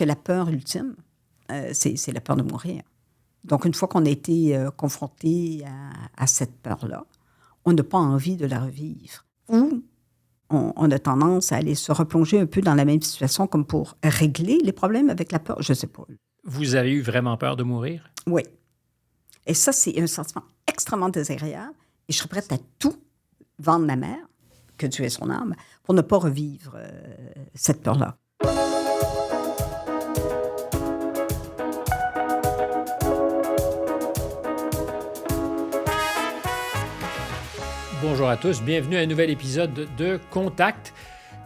que la peur ultime, c'est la peur de mourir. Donc, une fois qu'on a été confronté à cette peur-là, on n'a pas envie de la revivre. Ou on a tendance à aller se replonger un peu dans la même situation comme pour régler les problèmes avec la peur. Je ne sais pas. Vous avez eu vraiment peur de mourir? Oui. Et ça, c'est un sentiment extrêmement désagréable. Et je serais prête à tout vendre ma mère, que Dieu ait son âme, pour ne pas revivre cette peur-là. Bonjour à tous, bienvenue à un nouvel épisode de Contact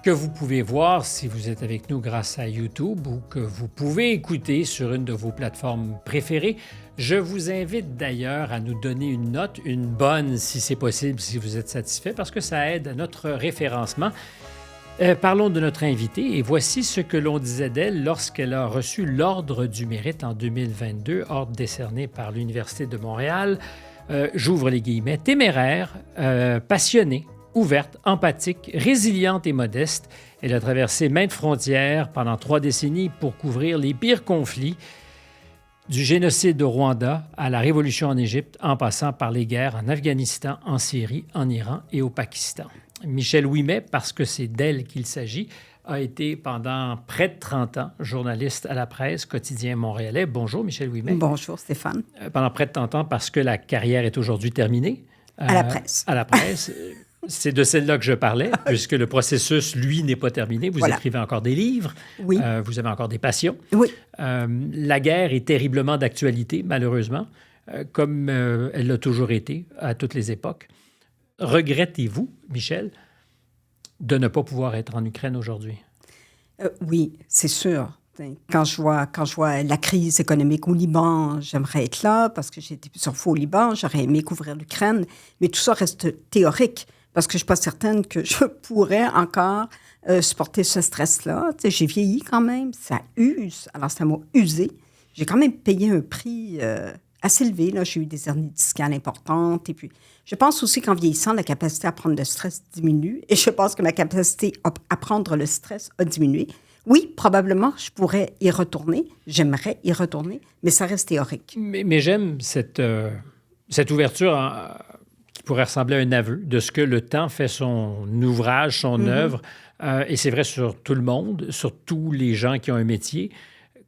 que vous pouvez voir si vous êtes avec nous grâce à YouTube ou que vous pouvez écouter sur une de vos plateformes préférées. Je vous invite d'ailleurs à nous donner une note, une bonne si c'est possible, si vous êtes satisfait, parce que ça aide à notre référencement. Parlons de notre invitée et voici ce que l'on disait d'elle lorsqu'elle a reçu l'Ordre du Mérite en 2022, ordre décerné par l'Université de Montréal. J'ouvre les guillemets, téméraire, passionnée, ouverte, empathique, résiliente et modeste. Elle a traversé maintes frontières pendant 3 décennies pour couvrir les pires conflits, du génocide au Rwanda à la révolution en Égypte, en passant par les guerres en Afghanistan, en Syrie, en Iran et au Pakistan. Michèle Ouimet, parce que c'est d'elle qu'il s'agit, a été pendant près de 30 ans journaliste à la presse quotidien montréalais. Bonjour, Michèle Ouimet. Bonjour, Stéphane. Pendant près de 30 ans, parce que la carrière est aujourd'hui terminée. À la presse. À la presse. C'est de celle-là que je parlais, puisque le processus, lui, n'est pas terminé. Vous écrivez encore des livres. Oui. Vous avez encore des passions. Oui. La guerre est terriblement d'actualité, malheureusement, comme elle l'a toujours été à toutes les époques. Regrettez-vous, Michèle, de ne pas pouvoir être en Ukraine aujourd'hui? Oui, c'est sûr. Quand je vois la crise économique au Liban, j'aimerais être là parce que j'ai été plusieurs fois au Liban. J'aurais aimé couvrir l'Ukraine, mais tout ça reste théorique parce que je ne suis pas certaine que je pourrais encore supporter ce stress-là. Tu sais, j'ai vieilli quand même, ça use. Alors, ça m'a usé. J'ai quand même payé un prix assez élevé. Là. J'ai eu des hernies discales importantes. Et puis, je pense aussi qu'en vieillissant, la capacité à prendre le stress diminue. Et je pense que ma capacité à prendre le stress a diminué. Oui, probablement, je pourrais y retourner. J'aimerais y retourner, mais ça reste théorique. Mais j'aime cette ouverture qui pourrait ressembler à un aveu de ce que le temps fait son ouvrage, son œuvre. Et c'est vrai sur tout le monde, sur tous les gens qui ont un métier.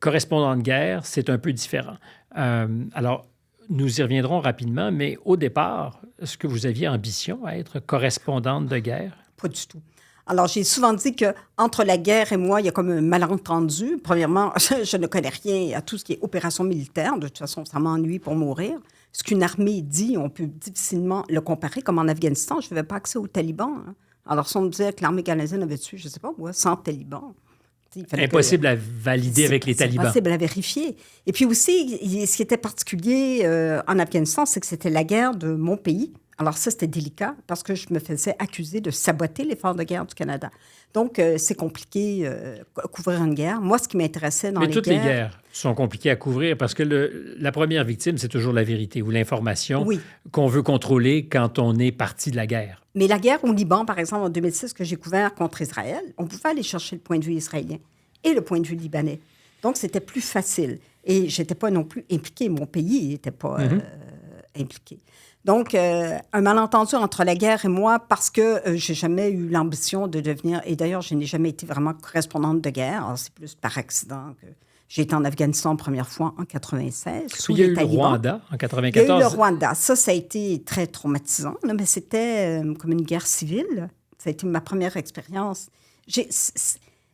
Correspondant de guerre, c'est un peu différent. Alors, nous y reviendrons rapidement, mais au départ, est-ce que vous aviez ambition à être correspondante de guerre? Pas du tout. Alors, j'ai souvent dit qu'entre la guerre et moi, il y a comme un malentendu. Premièrement, je ne connais rien à tout ce qui est opération militaire. De toute façon, ça m'ennuie pour mourir. Ce qu'une armée dit, on peut difficilement le comparer. Comme en Afghanistan, je n'avais pas accès aux talibans. Hein. Alors, si on me disait que l'armée canadienne avait tué, je ne sais pas, moi, 100 talibans. Impossible à valider avec les talibans. C'est impossible à vérifier. Et puis aussi, ce qui était particulier en Afghanistan, c'est que c'était la guerre de mon pays. Alors ça, c'était délicat parce que je me faisais accuser de saboter l'effort de guerre du Canada. Donc, c'est compliqué couvrir une guerre. Moi, ce qui m'intéressait dans les guerres... Mais toutes les guerres sont compliquées à couvrir parce que la première victime, c'est toujours la vérité ou l'information qu'on veut contrôler quand on est parti de la guerre. Mais la guerre au Liban, par exemple, en 2006, que j'ai couvert contre Israël, on pouvait aller chercher le point de vue israélien et le point de vue libanais. Donc, c'était plus facile. Et je n'étais pas non plus impliquée. Mon pays n'était pas impliqué. Donc, un malentendu entre la guerre et moi parce que je n'ai jamais eu l'ambition de devenir... Et d'ailleurs, je n'ai jamais été vraiment correspondante de guerre. Alors, c'est plus par accident que j'ai été en Afghanistan la première fois en 1996. Il y a eu le Rwanda en 1994. Il y a eu le Rwanda. Ça a été très traumatisant, là, mais c'était comme une guerre civile. Ça a été ma première expérience.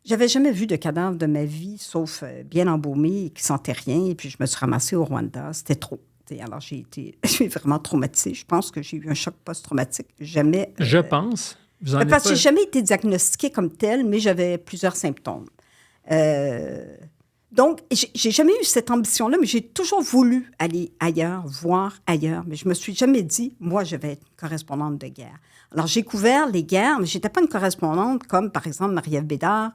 J'avais jamais vu de cadavre de ma vie, sauf bien embaumé, qui sentait rien. Et puis, je me suis ramassée au Rwanda. C'était trop. Alors, je suis vraiment traumatisée. Je pense que j'ai eu un choc post-traumatique. Jamais... Je pense. Vous en êtes parce que pas... je n'ai jamais été diagnostiquée comme telle, mais j'avais plusieurs symptômes. Donc, j'ai jamais eu cette ambition-là, mais j'ai toujours voulu aller ailleurs, voir ailleurs. Mais je me suis jamais dit, moi, je vais être correspondante de guerre. Alors, j'ai couvert les guerres, mais je n'étais pas une correspondante comme, par exemple, Marie-Ève Bédard,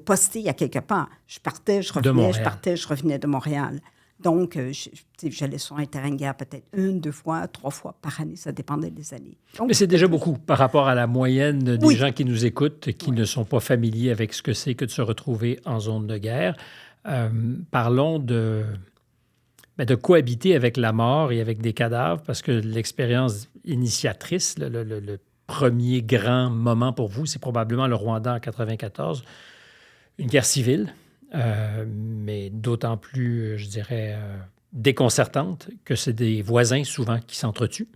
postée à quelque part. Je partais, je revenais de Montréal. Donc, j'allais sur un terrain de guerre peut-être 1, 2 fois, 3 fois par année. Ça dépendait des années. Donc, mais c'est déjà beaucoup par rapport à la moyenne des gens qui nous écoutent, qui ne sont pas familiers avec ce que c'est que de se retrouver en zone de guerre. Parlons de cohabiter avec la mort et avec des cadavres, parce que l'expérience initiatrice, le premier grand moment pour vous, c'est probablement le Rwanda en 1994, une guerre civile, mais d'autant plus, je dirais, déconcertante que c'est des voisins souvent qui s'entretuent.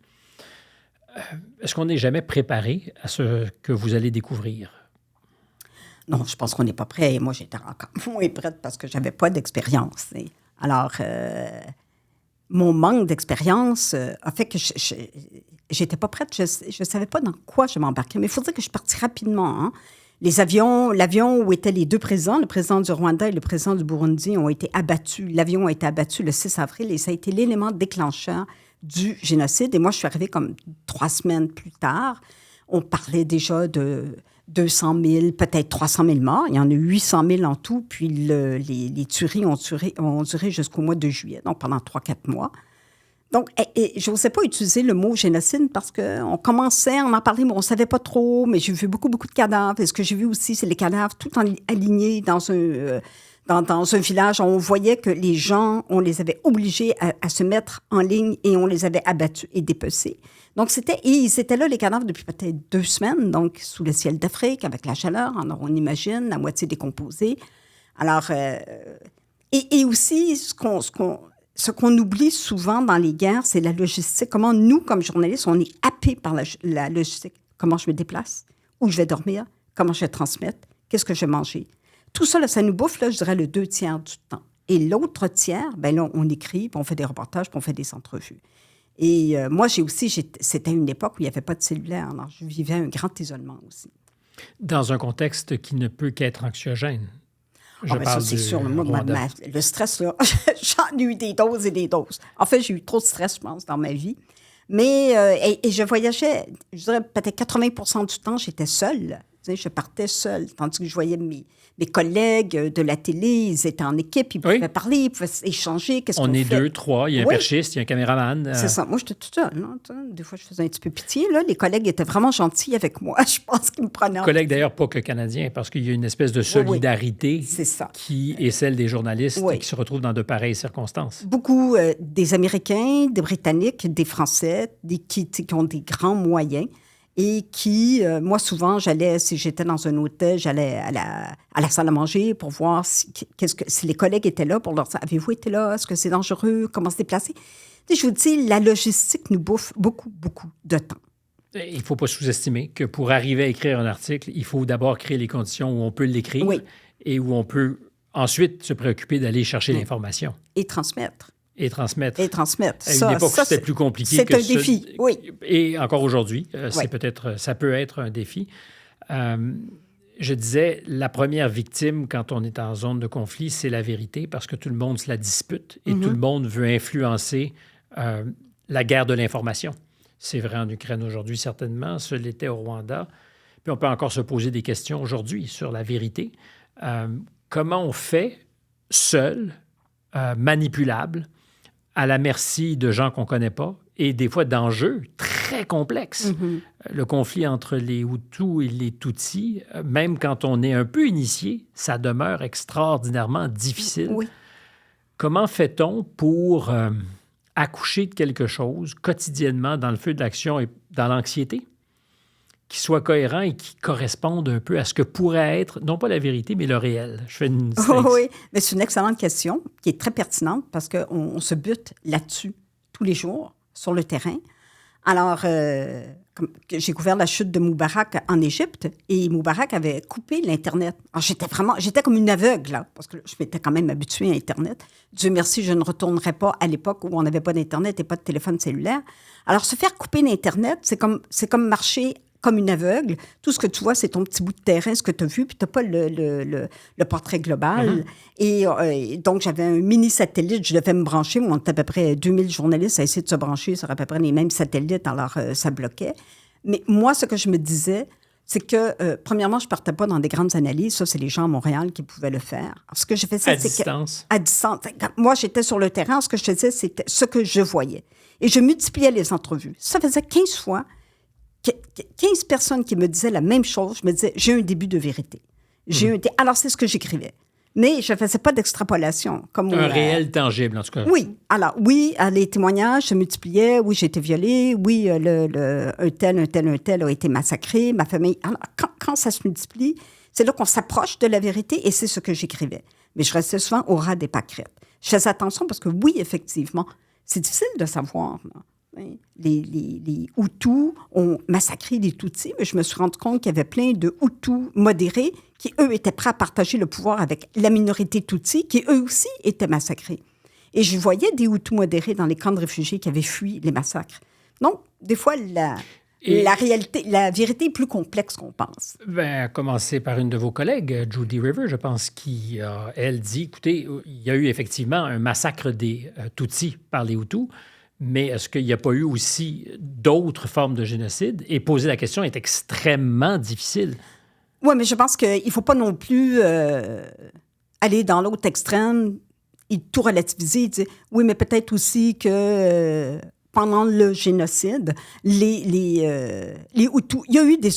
Est-ce qu'on n'est jamais préparé à ce que vous allez découvrir? Non, je pense qu'on n'est pas prêt. Moi, j'étais encore moins prête parce que je n'avais pas d'expérience. Alors, mon manque d'expérience a fait que je n'étais pas prête. Je ne savais pas dans quoi je m'embarquais. Mais il faut dire que je suis partie rapidement. Hein. L'avion où étaient les deux présidents, le président du Rwanda et le président du Burundi, ont été abattus. L'avion a été abattu le 6 avril et ça a été l'élément déclencheur du génocide. Et moi, je suis arrivée comme 3 semaines plus tard. On parlait déjà de 200 000, peut-être 300 000 morts. Il y en a eu 800 000 en tout. Puis les tueries ont duré jusqu'au mois de juillet, donc pendant 3-4 mois. Donc, je n'osais pas utiliser le mot génocide parce qu'on commençait, on en parlait, mais on ne savait pas trop. Mais j'ai vu beaucoup de cadavres. Et ce que j'ai vu aussi, c'est les cadavres tout alignés dans un village. On voyait que les gens, on les avait obligés à se mettre en ligne et on les avait abattus et dépecés. Donc, ils étaient là, les cadavres, depuis peut-être 2 semaines, donc sous le ciel d'Afrique, avec la chaleur, alors on imagine, la moitié décomposée. Alors, et aussi, ce qu'on oublie souvent dans les guerres, c'est la logistique. Comment nous, comme journalistes, on est happés par la logistique. Comment je me déplace, où je vais dormir, comment je vais transmettre, qu'est-ce que je vais manger. Tout ça, là, ça nous bouffe, là, je dirais, le 2 tiers du temps. Et l'autre tiers, bien là, on écrit, puis on fait des reportages, puis on fait des entrevues. Et moi, c'était une époque où il n'y avait pas de cellulaire. Alors, je vivais un grand isolement aussi. Dans un contexte qui ne peut qu'être anxiogène. Ça, c'est sûr. Le stress, là, j'en ai eu des doses et des doses. En fait, j'ai eu trop de stress, je pense, dans ma vie. Mais, et je voyageais, je dirais peut-être 80% du temps, j'étais seule. Tu sais, je partais seule, tandis que je voyais mes collègues de la télé, ils étaient en équipe, ils pouvaient parler, ils pouvaient échanger. On est 2, 3, il y a un perchiste, il y a un caméraman. C'est ça. Moi, j'étais toute seule. Hein. Des fois, je faisais un petit peu pitié. Là. Les collègues étaient vraiment gentils avec moi. Je pense qu'ils me prenaient. Collègues, d'ailleurs, pas que canadiens, parce qu'il y a une espèce de solidarité c'est ça. Qui est celle des journalistes qui se retrouvent dans de pareilles circonstances. Beaucoup des Américains, des Britanniques, des Français, qui ont des grands moyens. Et qui, moi, souvent, si j'étais dans un hôtel, j'allais à la salle à manger pour voir si les collègues étaient là, pour leur dire, avez-vous été là? Est-ce que c'est dangereux? Comment se déplacer? Tu sais, je vous dis, la logistique nous bouffe beaucoup, beaucoup de temps. Il ne faut pas sous-estimer que pour arriver à écrire un article, il faut d'abord créer les conditions où on peut l'écrire et où on peut ensuite se préoccuper d'aller chercher l'information. Et transmettre. Et transmettre. À une époque où c'était plus compliqué. C'est un défi, oui. Et encore aujourd'hui, ça peut être un défi. Je disais, la première victime quand on est en zone de conflit, c'est la vérité, parce que tout le monde se la dispute et tout le monde veut influencer la guerre de l'information. C'est vrai en Ukraine aujourd'hui, certainement. Ce l'était au Rwanda. Puis on peut encore se poser des questions aujourd'hui sur la vérité. Comment on fait seul, manipulable, à la merci de gens qu'on ne connaît pas et des fois d'enjeux très complexes. Le conflit entre les Hutus et les Tutsis, même quand on est un peu initié, ça demeure extraordinairement difficile. Oui. Comment fait-on pour accoucher de quelque chose quotidiennement dans le feu de l'action et dans l'anxiété, qui soit cohérent et qui corresponde un peu à ce que pourrait être, non pas la vérité, mais le réel? Je fais une Oui, mais c'est une excellente question qui est très pertinente parce qu'on se bute là-dessus tous les jours sur le terrain. Alors, j'ai couvert la chute de Moubarak en Égypte et Moubarak avait coupé l'Internet. Alors, j'étais comme une aveugle, là, parce que je m'étais quand même habituée à Internet. Dieu merci, je ne retournerai pas à l'époque où on n'avait pas d'Internet et pas de téléphone cellulaire. Alors, se faire couper l'Internet, c'est comme marcher comme une aveugle. Tout ce que tu vois, c'est ton petit bout de terrain, ce que tu as vu, puis tu n'as pas le portrait global. Et donc, j'avais un mini-satellite, je devais me brancher. On était à peu près 2000 journalistes à essayer de se brancher sur à peu près les mêmes satellites, alors ça bloquait. Mais moi, ce que je me disais, c'est que, premièrement, je ne partais pas dans des grandes analyses. Ça, c'est les gens à Montréal qui pouvaient le faire. Alors, ce que je faisais, à distance. À distance. Moi, j'étais sur le terrain. Ce que je faisais, c'était ce que je voyais. Et je multipliais les entrevues. Ça faisait 15 fois 15 personnes qui me disaient la même chose. Je me disais, j'ai un début de vérité. Alors, c'est ce que j'écrivais. Mais je ne faisais pas d'extrapolation. Un réel tangible, en tout cas. Oui. Alors, oui, les témoignages se multipliaient. Oui, j'ai été violée. Oui, un tel a été massacré. Ma famille... Alors, quand ça se multiplie, c'est là qu'on s'approche de la vérité et c'est ce que j'écrivais. Mais je restais souvent au ras des pâquerettes. Je faisais attention parce que, oui, effectivement, c'est difficile de savoir. Là. Les Hutus ont massacré les Tutsis, mais je me suis rendu compte qu'il y avait plein de Hutus modérés qui, eux, étaient prêts à partager le pouvoir avec la minorité Tutsi, qui, eux aussi, étaient massacrés. Et je voyais des Hutus modérés dans les camps de réfugiés qui avaient fui les massacres. Donc, des fois, la vérité est plus complexe qu'on pense. À commencer par une de vos collègues, Judy River, je pense, qui, elle, dit, écoutez, il y a eu effectivement un massacre des Tutsis par les Hutus, mais est-ce qu'il n'y a pas eu aussi d'autres formes de génocide? Et poser la question est extrêmement difficile. Oui, mais je pense qu'il ne faut pas non plus aller dans l'autre extrême et tout relativiser. Dire, oui, mais peut-être aussi que pendant le génocide, les Hutus, il y a eu des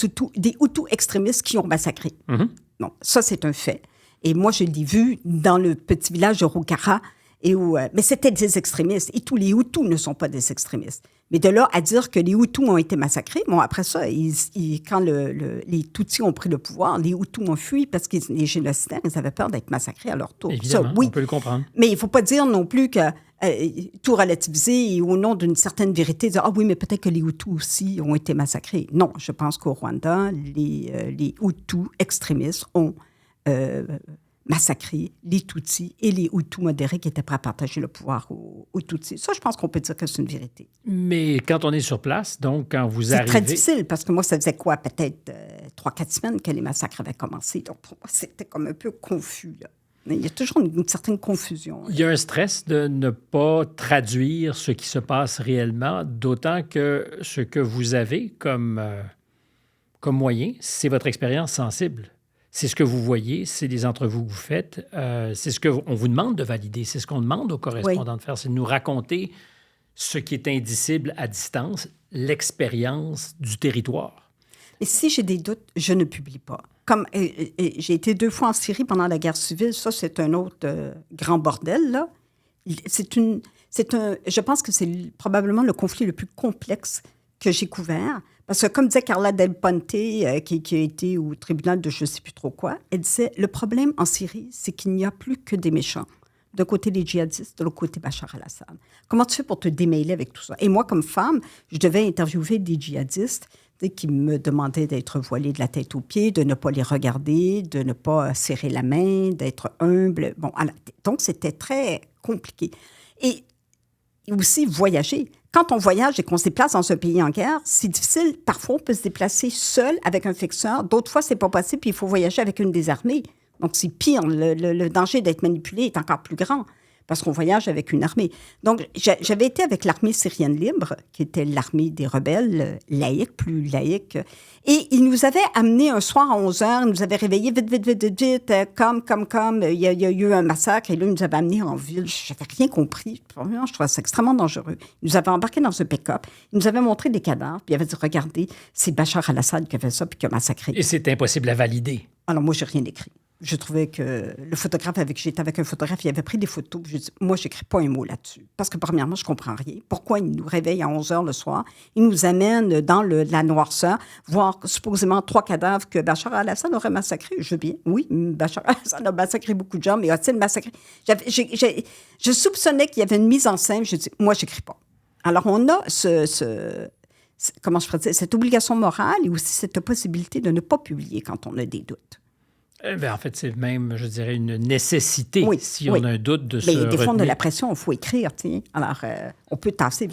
Hutus extrémistes qui ont massacré. Mm-hmm. Donc, ça, c'est un fait. Et moi, je l'ai vu dans le petit village de Rukara, mais c'était des extrémistes. Et tous les Hutus ne sont pas des extrémistes. Mais de là à dire que les Hutus ont été massacrés, bon, après ça, quand les Tutsis ont pris le pouvoir, les Hutus ont fui parce que les génocidaires, ils avaient peur d'être massacrés à leur tour. Évidemment, ça, oui. On peut le comprendre. Mais il ne faut pas dire non plus que tout relativiser et au nom d'une certaine vérité, dire « Ah oui, mais peut-être que les Hutus aussi ont été massacrés. » Non, je pense qu'au Rwanda, les Hutus extrémistes ont massacré les Tutsis et les Hutus modérés qui étaient prêts à partager le pouvoir aux Tutsis. Ça, je pense qu'on peut dire que c'est une vérité. Mais quand on est sur place, donc quand vous arrivez... C'est très difficile parce que moi, ça faisait quoi? Peut-être 3-4 semaines que les massacres avaient commencé. Donc, pour moi, c'était comme un peu confus, là. Il y a toujours une certaine confusion. Il y a un stress de ne pas traduire ce qui se passe réellement, d'autant que ce que vous avez comme moyen, c'est votre expérience sensible. C'est ce que vous voyez, c'est des entrevues que vous faites, c'est ce qu'on vous demande de valider, c'est ce qu'on demande aux correspondants de faire, c'est de nous raconter ce qui est indicible à distance, l'expérience du territoire. Et si j'ai des doutes, je ne publie pas. Comme j'ai été 2 fois en Syrie pendant la guerre civile, ça, c'est un autre grand bordel, là. Je pense que c'est probablement le conflit le plus complexe que j'ai couvert. Parce que, comme disait Carla Del Ponte, qui a été au tribunal de je ne sais plus trop quoi, elle disait, le problème en Syrie, c'est qu'il n'y a plus que des méchants. D'un côté, les djihadistes, de l'autre côté, Bachar al-Assad. Comment tu fais pour te démêler avec tout ça? Et moi, comme femme, je devais interviewer des djihadistes qui me demandaient d'être voilée de la tête aux pieds, de ne pas les regarder, de ne pas serrer la main, d'être humble. Bon, donc, c'était très compliqué. Et aussi, voyager. Quand on voyage et qu'on se déplace dans un pays en guerre, c'est difficile. Parfois, on peut se déplacer seul avec un fixeur. D'autres fois, c'est pas possible, puis il faut voyager avec une des armées. Donc, c'est pire. Le danger d'être manipulé est encore plus grand parce qu'on voyage avec une armée. Donc, j'avais été avec l'armée syrienne libre, qui était l'armée des rebelles, laïque, plus laïque. Et ils nous avaient amenés un soir à 11h, ils nous avaient réveillés vite, comme. Il y a eu un massacre, et là, ils nous avaient amenés en ville. Je n'avais rien compris. Vraiment, je trouvais ça extrêmement dangereux. Ils nous avaient embarqués dans un pick-up, ils nous avaient montré des cadavres, puis ils avaient dit, regardez, c'est Bachar al-Assad qui a fait ça, puis qui a massacré. Et c'est impossible à valider. Alors, moi, je n'ai rien écrit. Je trouvais que le photographe j'étais avec un photographe, il avait pris des photos. Je dis, moi, je n'écris pas un mot là-dessus. Parce que, premièrement, je ne comprends rien. Pourquoi ils nous réveillent à 11h le soir? Ils nous amènent dans la noirceur, voir supposément 3 cadavres que Bachar al-Assad aurait massacrés. Je veux bien. Oui, Bachar al-Assad a massacré beaucoup de gens, mais a-t-il massacré? Je soupçonnais qu'il y avait une mise en scène. Je dis, moi, je n'écris pas. Alors, on a comment je pourrais dire, cette obligation morale et aussi cette possibilité de ne pas publier quand on a des doutes. En fait, c'est même, je dirais, une nécessité si on a un doute de se retenir. Des fois, on a la pression, il faut écrire. T'sais. Alors, on peut tasser.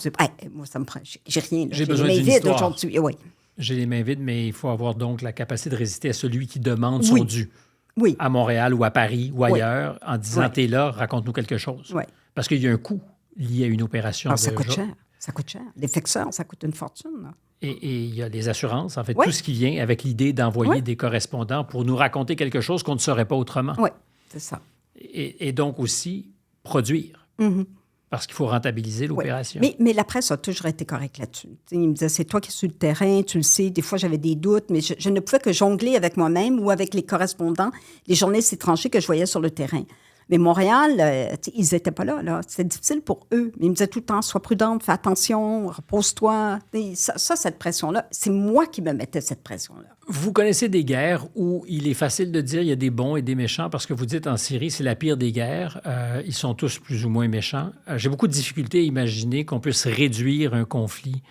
Moi, ça me prend. J'ai rien. J'ai besoin les d'une mains vides histoire. aujourd'hui. Oui. J'ai les mains vides, mais il faut avoir donc la capacité de résister à celui qui demande son dû. Oui. À Montréal ou à Paris ou ailleurs, en disant, t'es là, raconte-nous quelque chose. Oui. Parce qu'il y a un coût lié à une opération. Alors, ça coûte cher. Ça coûte cher. Les fixeurs, ça coûte une fortune. Là. Et il y a les assurances, en fait, tout ce qui vient avec l'idée d'envoyer des correspondants pour nous raconter quelque chose qu'on ne saurait pas autrement. Oui, c'est ça. Et donc aussi produire. Mm-hmm. parce qu'il faut rentabiliser l'opération. Oui. Mais la presse a toujours été correcte là-dessus. T'sais, il me disait, c'est toi qui es sur le terrain, tu le sais. Des fois, j'avais des doutes, mais je ne pouvais que jongler avec moi-même ou avec les correspondants, les journalistes étrangers que je voyais sur le terrain. Mais Montréal, ils n'étaient pas là. C'était difficile pour eux. Mais ils me disaient tout le temps, sois prudente, fais attention, repose-toi. Cette pression-là, c'est moi qui me mettais cette pression-là. Vous connaissez des guerres où il est facile de dire il y a des bons et des méchants parce que vous dites en Syrie, c'est la pire des guerres. Ils sont tous plus ou moins méchants. J'ai beaucoup de difficultés à imaginer qu'on puisse réduire un conflit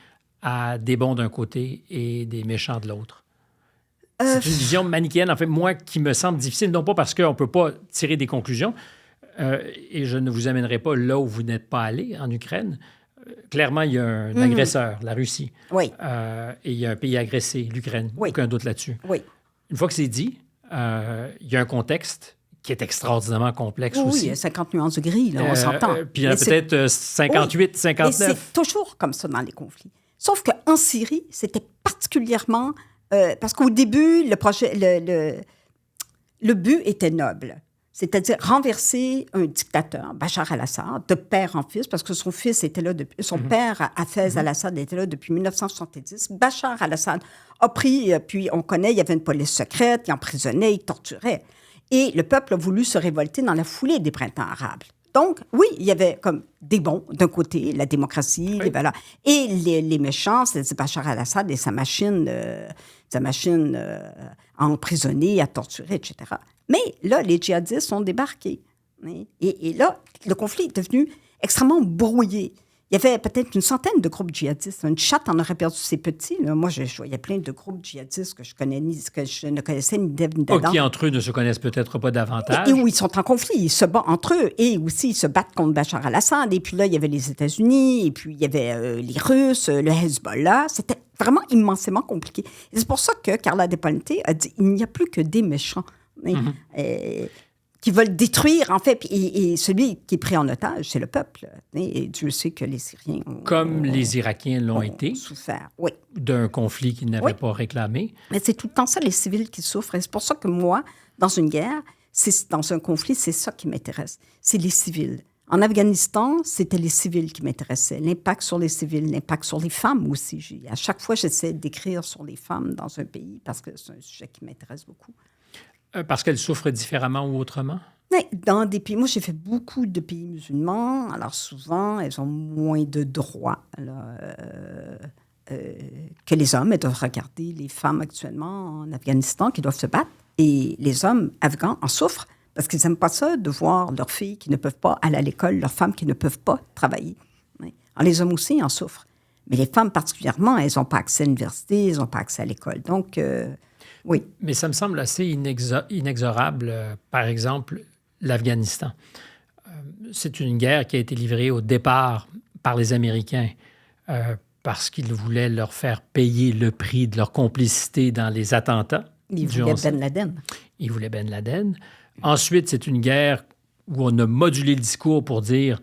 à des bons d'un côté et des méchants de l'autre. C'est une vision manichéenne, en fait, moi, qui me semble difficile, non pas parce qu'on ne peut pas tirer des conclusions, et je ne vous amènerai pas là où vous n'êtes pas allé, en Ukraine. Clairement, il y a un agresseur, la Russie. Oui. Et il y a un pays agressé, l'Ukraine. Oui. Aucun doute là-dessus. Oui. Une fois que c'est dit, il y a un contexte qui est extraordinairement complexe aussi. Oui, il y a 50 nuances de gris, là, on s'entend. Puis il y en a peut-être 58, oui, 59. Mais c'est toujours comme ça dans les conflits. Sauf qu'en Syrie, c'était particulièrement... parce qu'au début, le but était noble. C'est-à-dire renverser un dictateur, Bachar al-Assad, de père en fils, parce que son fils était là depuis... Son père, Hafez al-Assad, était là depuis 1970. Bachar al-Assad a pris... Puis on connaît, il y avait une police secrète, il emprisonnait, il torturait. Et le peuple a voulu se révolter dans la foulée des printemps arabes. Donc, oui, il y avait comme des bons, d'un côté, la démocratie, oui. les valeurs. Et les méchants, c'est Bachar al-Assad et sa machine à emprisonner, à torturer, etc. Mais là, les djihadistes ont débarqué. Et là, le conflit est devenu extrêmement brouillé. Il y avait peut-être une centaine de groupes djihadistes. Une chatte en aurait perdu ses petits. Là. Moi, je voyais plein de groupes djihadistes que je ne connaissais ni d'Ève ni d'Adam. Qui, entre eux, ne se connaissent peut-être pas davantage. Et où ils sont en conflit. Ils se battent entre eux. Et aussi, ils se battent contre Bachar al-Assad. Et puis là, il y avait les États-Unis. Et puis, il y avait les Russes, le Hezbollah. C'était vraiment immensément compliqué. Et c'est pour ça que Carla DePonte a dit il n'y a plus que des méchants. Qui veulent détruire, en fait. Et celui qui est pris en otage, c'est le peuple. Et Dieu sait que les Syriens Comme les Irakiens l'ont été. Souffert, oui. D'un conflit qu'ils n'avaient pas réclamé. Mais c'est tout le temps ça, les civils qui souffrent. Et c'est pour ça que moi, dans une guerre, dans un conflit, c'est ça qui m'intéresse. C'est les civils. En Afghanistan, c'était les civils qui m'intéressaient. L'impact sur les civils, l'impact sur les femmes aussi. À chaque fois, j'essaie d'écrire sur les femmes dans un pays parce que c'est un sujet qui m'intéresse beaucoup. Parce qu'elles souffrent différemment ou autrement? Oui, dans des pays... Moi, j'ai fait beaucoup de pays musulmans. Alors, souvent, elles ont moins de droits que les hommes. Elles doivent regarder les femmes actuellement en Afghanistan qui doivent se battre. Et les hommes afghans en souffrent parce qu'ils n'aiment pas ça de voir leurs filles qui ne peuvent pas aller à l'école, leurs femmes qui ne peuvent pas travailler. Oui. Alors, les hommes aussi en souffrent. Mais les femmes particulièrement, elles n'ont pas accès à l'université, elles n'ont pas accès à l'école. Donc... oui. Mais ça me semble assez inexorable. Par exemple, l'Afghanistan. C'est une guerre qui a été livrée au départ par les Américains parce qu'ils voulaient leur faire payer le prix de leur complicité dans les attentats. Ils voulaient Ben Laden. Ils voulaient Ben Laden. Ensuite, c'est une guerre où on a modulé le discours pour dire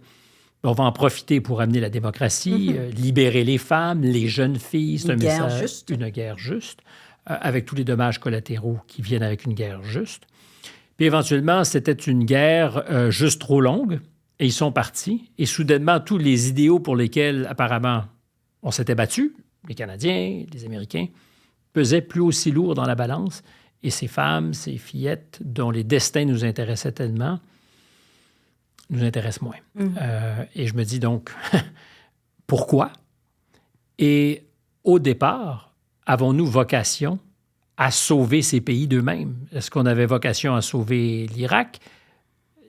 on va en profiter pour amener la démocratie, libérer les femmes, les jeunes filles. C'est une guerre juste. Avec tous les dommages collatéraux qui viennent avec une guerre juste. Puis éventuellement, c'était une guerre juste trop longue, et ils sont partis. Et soudainement, tous les idéaux pour lesquels, apparemment, on s'était battu, les Canadiens, les Américains, pesaient plus aussi lourd dans la balance. Et ces femmes, ces fillettes, dont les destins nous intéressaient tellement, nous intéressent moins. Et je me dis donc, pourquoi? Et au départ, avons-nous vocation à sauver ces pays d'eux-mêmes? Est-ce qu'on avait vocation à sauver l'Irak,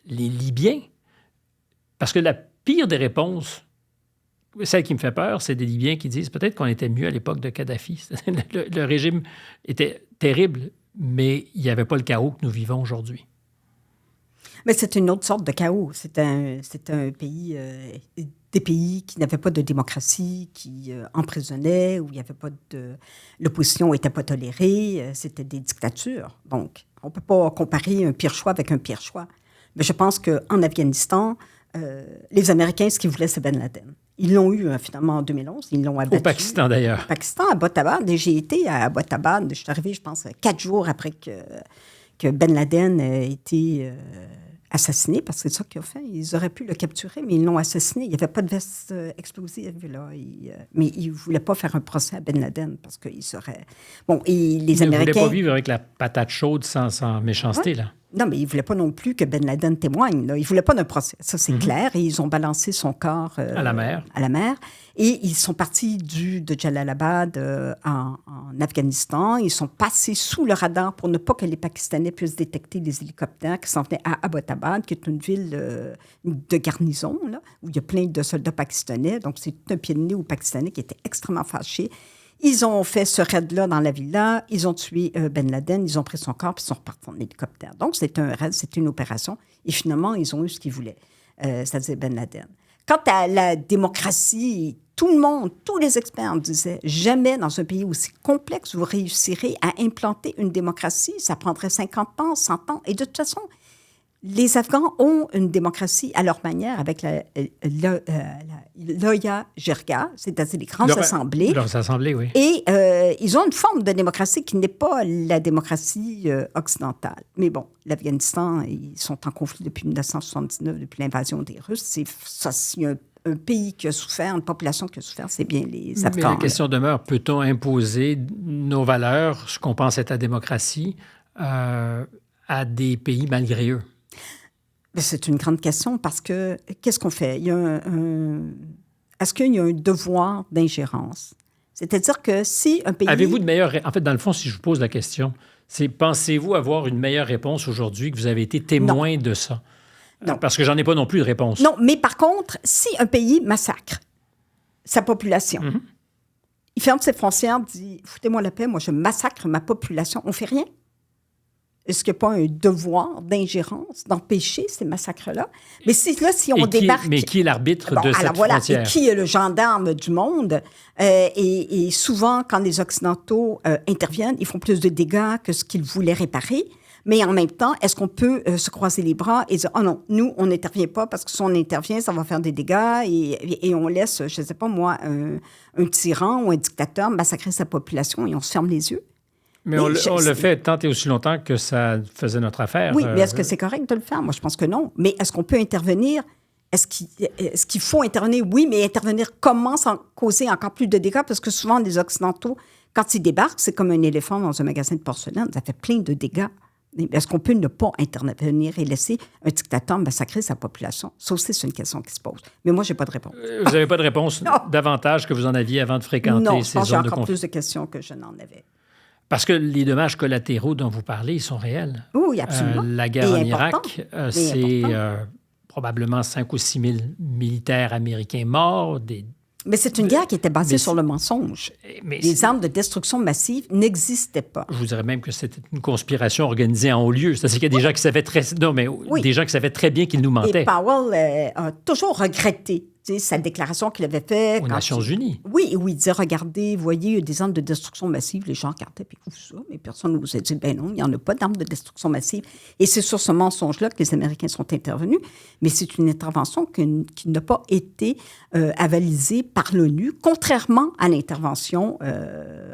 les Libyens? Parce que la pire des réponses, celle qui me fait peur, c'est des Libyens qui disent peut-être qu'on était mieux à l'époque de Kadhafi. Le régime était terrible, mais il n'y avait pas le chaos que nous vivons aujourd'hui. Mais c'est une autre sorte de chaos. C'est un pays... des pays qui n'avaient pas de démocratie, qui emprisonnaient, où il y avait pas de... L'opposition n'était pas tolérée, c'était des dictatures. Donc, on ne peut pas comparer un pire choix avec un pire choix. Mais je pense qu'en Afghanistan, les Américains, ce qu'ils voulaient, c'est Ben Laden. Ils l'ont eu, finalement, en 2011. Ils l'ont abattu. Au Pakistan, d'ailleurs. Au Pakistan, à Abbottabad. Et j'ai été à Abbottabad. Je suis arrivée, je pense, 4 jours après que Ben Laden ait été assassiné, parce que c'est ça qu'ils ont fait. Ils auraient pu le capturer, mais ils l'ont assassiné. Il n'y avait pas de veste explosive, là. Mais ils ne voulaient pas faire un procès à Ben Laden, parce qu'ils seraient... Bon, et les Américains... Ils ne voulaient pas vivre avec la patate chaude sans méchanceté, là. Non, mais ils ne voulaient pas non plus que Ben Laden témoigne. Là. Ils ne voulaient pas d'un procès. Ça, c'est clair. Et ils ont balancé son corps... à la mer. À la mer. Et ils sont partis de Jalalabad en Afghanistan. Ils sont passés sous le radar pour ne pas que les Pakistanais puissent détecter les hélicoptères qui s'en venaient à Abbottabad, qui est une ville de garnison, là, où il y a plein de soldats pakistanais. Donc, c'est un pied de nez aux Pakistanais qui étaient extrêmement fâchés. Ils ont fait ce raid-là dans la villa, ils ont tué Ben Laden, ils ont pris son corps puis ils sont repartis en hélicoptère. Donc, c'est un raid, c'est une opération. Et finalement, ils ont eu ce qu'ils voulaient, c'est-à-dire Ben Laden. Quant à la démocratie, tout le monde, tous les experts disaient jamais dans un pays aussi complexe vous réussirez à implanter une démocratie. Ça prendrait 50 ans, 100 ans. Et de toute façon, les Afghans ont une démocratie à leur manière avec la Loya Jirga, c'est-à-dire les grandes assemblées. Leurs assemblées, oui. Et ils ont une forme de démocratie qui n'est pas la démocratie occidentale. Mais bon, l'Afghanistan, ils sont en conflit depuis 1979, depuis l'invasion des Russes. C'est ça, s'il y a un pays qui a souffert, une population qui a souffert, c'est bien les Afghans. Mais la question demeure, peut-on imposer nos valeurs, ce qu'on pense être la démocratie, à des pays malgré eux? C'est une grande question parce que qu'est-ce qu'on fait? Est-ce qu'il y a un devoir d'ingérence? C'est-à-dire que si un pays... Avez-vous de meilleures... En fait, dans le fond, si je vous pose la question, c'est pensez-vous avoir une meilleure réponse aujourd'hui que vous avez été témoin de ça? Non. Parce que j'en ai pas non plus de réponse. Non, mais par contre, si un pays massacre sa population, il ferme ses frontières, dit « Foutez-moi la paix, moi je massacre ma population », on fait rien. Est-ce qu'il n'y a pas un devoir d'ingérence, d'empêcher ces massacres-là? Mais si on débarque... Mais qui est l'arbitre de cette frontière? Et qui est le gendarme du monde? Et souvent, quand les Occidentaux interviennent, ils font plus de dégâts que ce qu'ils voulaient réparer. Mais en même temps, est-ce qu'on peut se croiser les bras et dire « Ah non, nous, on n'intervient pas parce que si on intervient, ça va faire des dégâts et on laisse, je ne sais pas moi, un tyran ou un dictateur massacrer sa population et on se ferme les yeux? » Mais on le fait tant et aussi longtemps que ça faisait notre affaire. Oui, mais est-ce que c'est correct de le faire? Moi, je pense que non. Mais est-ce qu'on peut intervenir? Est-ce qu'il faut intervenir? Oui, mais intervenir comment sans causer encore plus de dégâts? Parce que souvent, les Occidentaux, quand ils débarquent, c'est comme un éléphant dans un magasin de porcelaine. Ça fait plein de dégâts. Est-ce qu'on peut ne pas intervenir et laisser un dictateur massacrer sa population? Ça aussi, c'est une question qui se pose. Mais moi, je n'ai pas de réponse. Vous n'avez pas de réponse davantage que vous en aviez avant de fréquenter ces zones de conflit? Non, je pense que j'ai encore plus de questions que je n'en avais. Parce que les dommages collatéraux dont vous parlez, ils sont réels. Oui, absolument. La guerre en Irak, c'est probablement 5 ou 6 000 militaires américains morts. Mais c'est une guerre qui était basée sur le mensonge. Les armes de destruction massive n'existaient pas. Je vous dirais même que c'était une conspiration organisée en haut lieu. C'est-à-dire qu'il y a des gens qui savaient des gens qui savaient très bien qu'ils nous mentaient. Et Powell a toujours regretté sa déclaration qu'il avait faite. Aux Nations Unies. Oui, où il disait, regardez, voyez, des armes de destruction massive. Les gens regardaient, puis où ça? Mais personne ne vous a dit, ben non, il n'y en a pas d'armes de destruction massive. Et c'est sur ce mensonge-là que les Américains sont intervenus. Mais c'est une intervention qui n'a pas été avalisée par l'ONU, contrairement à l'intervention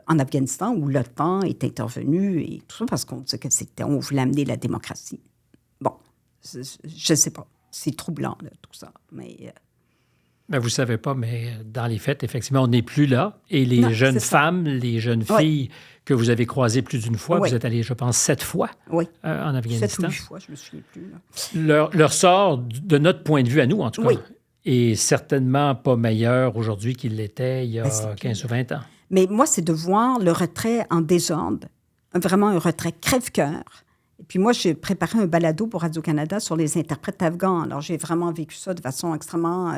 en Afghanistan, où l'OTAN est intervenue et tout ça, parce qu'on disait on voulait amener la démocratie. Bon, je ne sais pas. C'est troublant, là, tout ça. Mais... Ben, vous ne savez pas, mais dans les faits, effectivement, on n'est plus là. Et les jeunes femmes, les jeunes filles que vous avez croisées plus d'une fois, vous êtes allées, je pense, 7 fois en Afghanistan. 7 ou 8 fois, je ne me souviens plus. Là. Leur sort, de notre point de vue à nous, en tout cas, est certainement pas meilleur aujourd'hui qu'il l'était il y a 15 ou 20 ans. Mais moi, c'est de voir le retrait en désordre, vraiment un retrait crève-cœur. Et puis moi, j'ai préparé un balado pour Radio-Canada sur les interprètes afghans. Alors, j'ai vraiment vécu ça de façon extrêmement...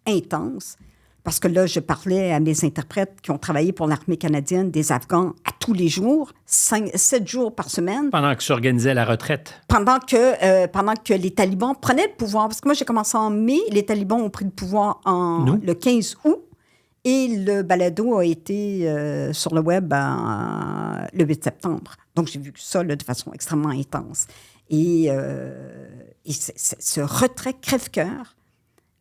intense, parce que là, je parlais à mes interprètes qui ont travaillé pour l'armée canadienne, des Afghans, à tous les jours, 7 jours par semaine. Pendant que s'organisait la retraite. Pendant que les talibans prenaient le pouvoir. Parce que moi, j'ai commencé en mai, les talibans ont pris le pouvoir le 15 août, et le balado a été sur le web le 8 septembre. Donc, j'ai vu ça là, de façon extrêmement intense. Et ce retrait crève-cœur,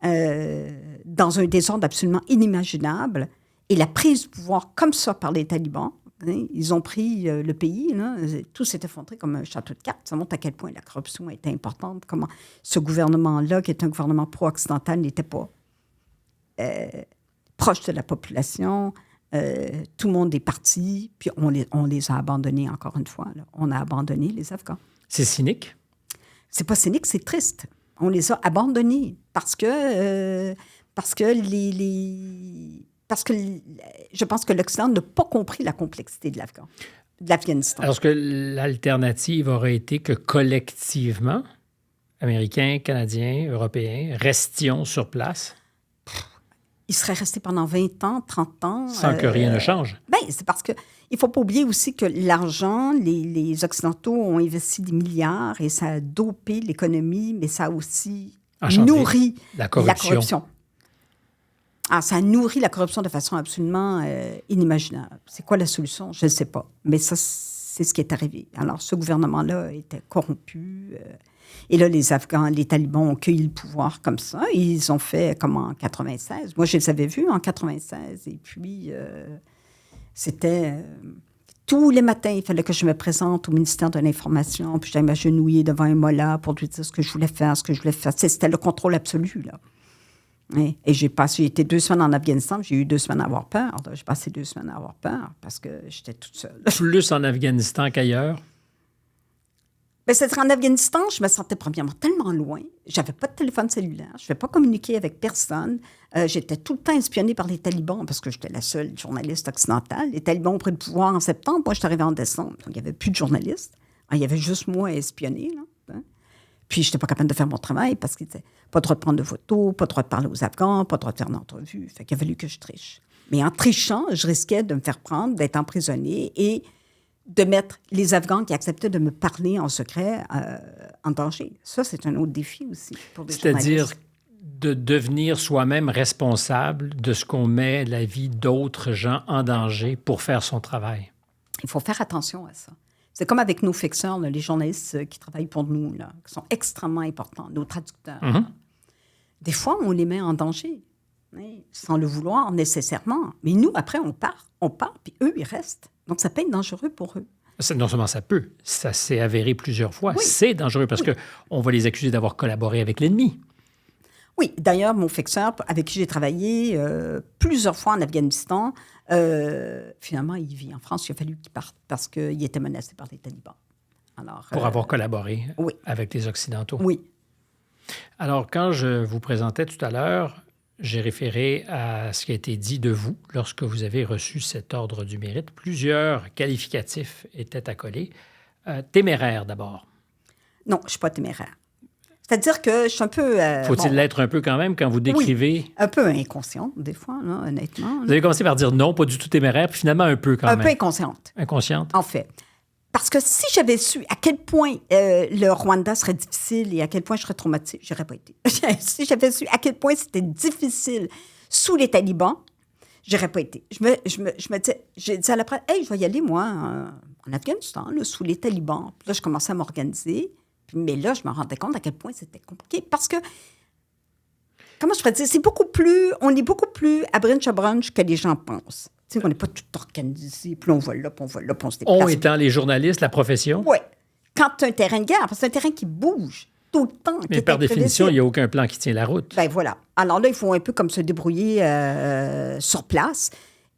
dans un désordre absolument inimaginable, et la prise du pouvoir comme ça par les talibans, Hein. Ils ont pris le pays, là, tout s'est effondré comme un château de cartes. Ça montre à quel point la corruption était importante, comment ce gouvernement-là, qui est un gouvernement pro-occidental, n'était pas proche de la population. Tout le monde est parti, puis on les a abandonnés encore une fois. Là. On a abandonné les Afghans. C'est cynique? C'est pas cynique, c'est triste. On les a abandonnés parce que je pense que l'Occident n'a pas compris la complexité de l'Afghanistan. Alors, est-ce que l'alternative aurait été que collectivement, Américains, Canadiens, Européens, restions sur place? Ils seraient restés pendant 20 ans, 30 ans. Sans que rien ne change? Bien, c'est parce que il ne faut pas oublier aussi que l'argent, les Occidentaux ont investi des milliards et ça a dopé l'économie, mais ça a aussi nourri la corruption. Ah, ça nourrit la corruption de façon absolument inimaginable. C'est quoi la solution? Je ne sais pas. Mais ça, c'est ce qui est arrivé. Alors, ce gouvernement-là était corrompu. Et là, les Afghans, les talibans ont cueilli le pouvoir comme ça. Ils ont fait comme en 96. Moi, je les avais vus en 96. Et puis, c'était... tous les matins, il fallait que je me présente au ministère de l'Information. Puis j'allais m'agenouiller devant un mollah pour lui dire ce que je voulais faire, C'était le contrôle absolu, là. Et j'ai été 2 semaines en Afghanistan, j'ai eu 2 semaines à avoir peur. J'ai passé 2 semaines à avoir peur parce que j'étais toute seule. Plus en Afghanistan qu'ailleurs? Bien, c'est-à-dire en Afghanistan, je me sentais premièrement tellement loin. J'avais pas de téléphone cellulaire, je ne pouvais pas communiquer avec personne. J'étais tout le temps espionnée par les talibans parce que j'étais la seule journaliste occidentale. Les talibans ont pris le pouvoir en septembre, moi je suis arrivée en décembre, donc il n'y avait plus de journalistes. Il y avait juste moi à espionner, là. Puis, je n'étais pas capable de faire mon travail parce qu'il n'était pas le droit de prendre de photos, pas le droit de parler aux Afghans, pas le droit de faire d'entrevue. Fait qu'il a fallu que je triche. Mais en trichant, je risquais de me faire prendre, d'être emprisonnée et de mettre les Afghans qui acceptaient de me parler en secret en danger. Ça, c'est un autre défi aussi pour des journalistes. C'est-à-dire de devenir soi-même responsable de ce qu'on met la vie d'autres gens en danger pour faire son travail. Il faut faire attention à ça. C'est comme avec nos ficteurs, là, les journalistes qui travaillent pour nous, là, qui sont extrêmement importants, nos traducteurs. Mm-hmm. Des fois, on les met en danger, sans le vouloir nécessairement. Mais nous, après, on part, puis eux, ils restent. Donc, ça peut être dangereux pour eux. Non seulement ça peut, ça s'est avéré plusieurs fois. Oui. C'est dangereux parce qu'on va les accuser d'avoir collaboré avec l'ennemi. Oui, d'ailleurs, mon ficteur, avec qui j'ai travaillé plusieurs fois en Afghanistan, finalement, il vit en France. Il a fallu qu'il parte parce qu'il était menacé par les talibans. Alors, pour avoir collaboré avec les Occidentaux. Oui. Alors, quand je vous présentais tout à l'heure, j'ai référé à ce qui a été dit de vous lorsque vous avez reçu cet ordre du mérite. Plusieurs qualificatifs étaient accolés. Téméraire, d'abord. Non, je ne suis pas téméraire. C'est-à-dire que je suis un peu... Faut-il l'être un peu quand même quand vous décrivez... Oui, un peu inconsciente, des fois, là, honnêtement. Vous avez commencé par dire non, pas du tout téméraire, puis finalement un peu quand même. Un peu inconsciente. Inconsciente? En fait. Parce que si j'avais su à quel point le Rwanda serait difficile et à quel point je serais traumatisée, j'aurais pas été. Si j'avais su à quel point c'était difficile sous les talibans, j'aurais pas été. J'ai dit à la presse, hey, je vais y aller, moi, en Afghanistan, là, sous les talibans. Puis là, je commençais à m'organiser. Mais là, je me rendais compte à quel point c'était compliqué. Parce que, comment je pourrais dire, on est beaucoup plus à brunch que les gens pensent. Tu sais, on n'est pas tout organisé, puis on va là, puis on va là, puis on se déplace. On étant les journalistes, la profession? Oui. Quand tu as un terrain de guerre, parce que c'est un terrain qui bouge tout le temps. Mais par définition, il n'y a aucun plan qui tient la route. Ben voilà. Alors là, il faut un peu comme se débrouiller sur place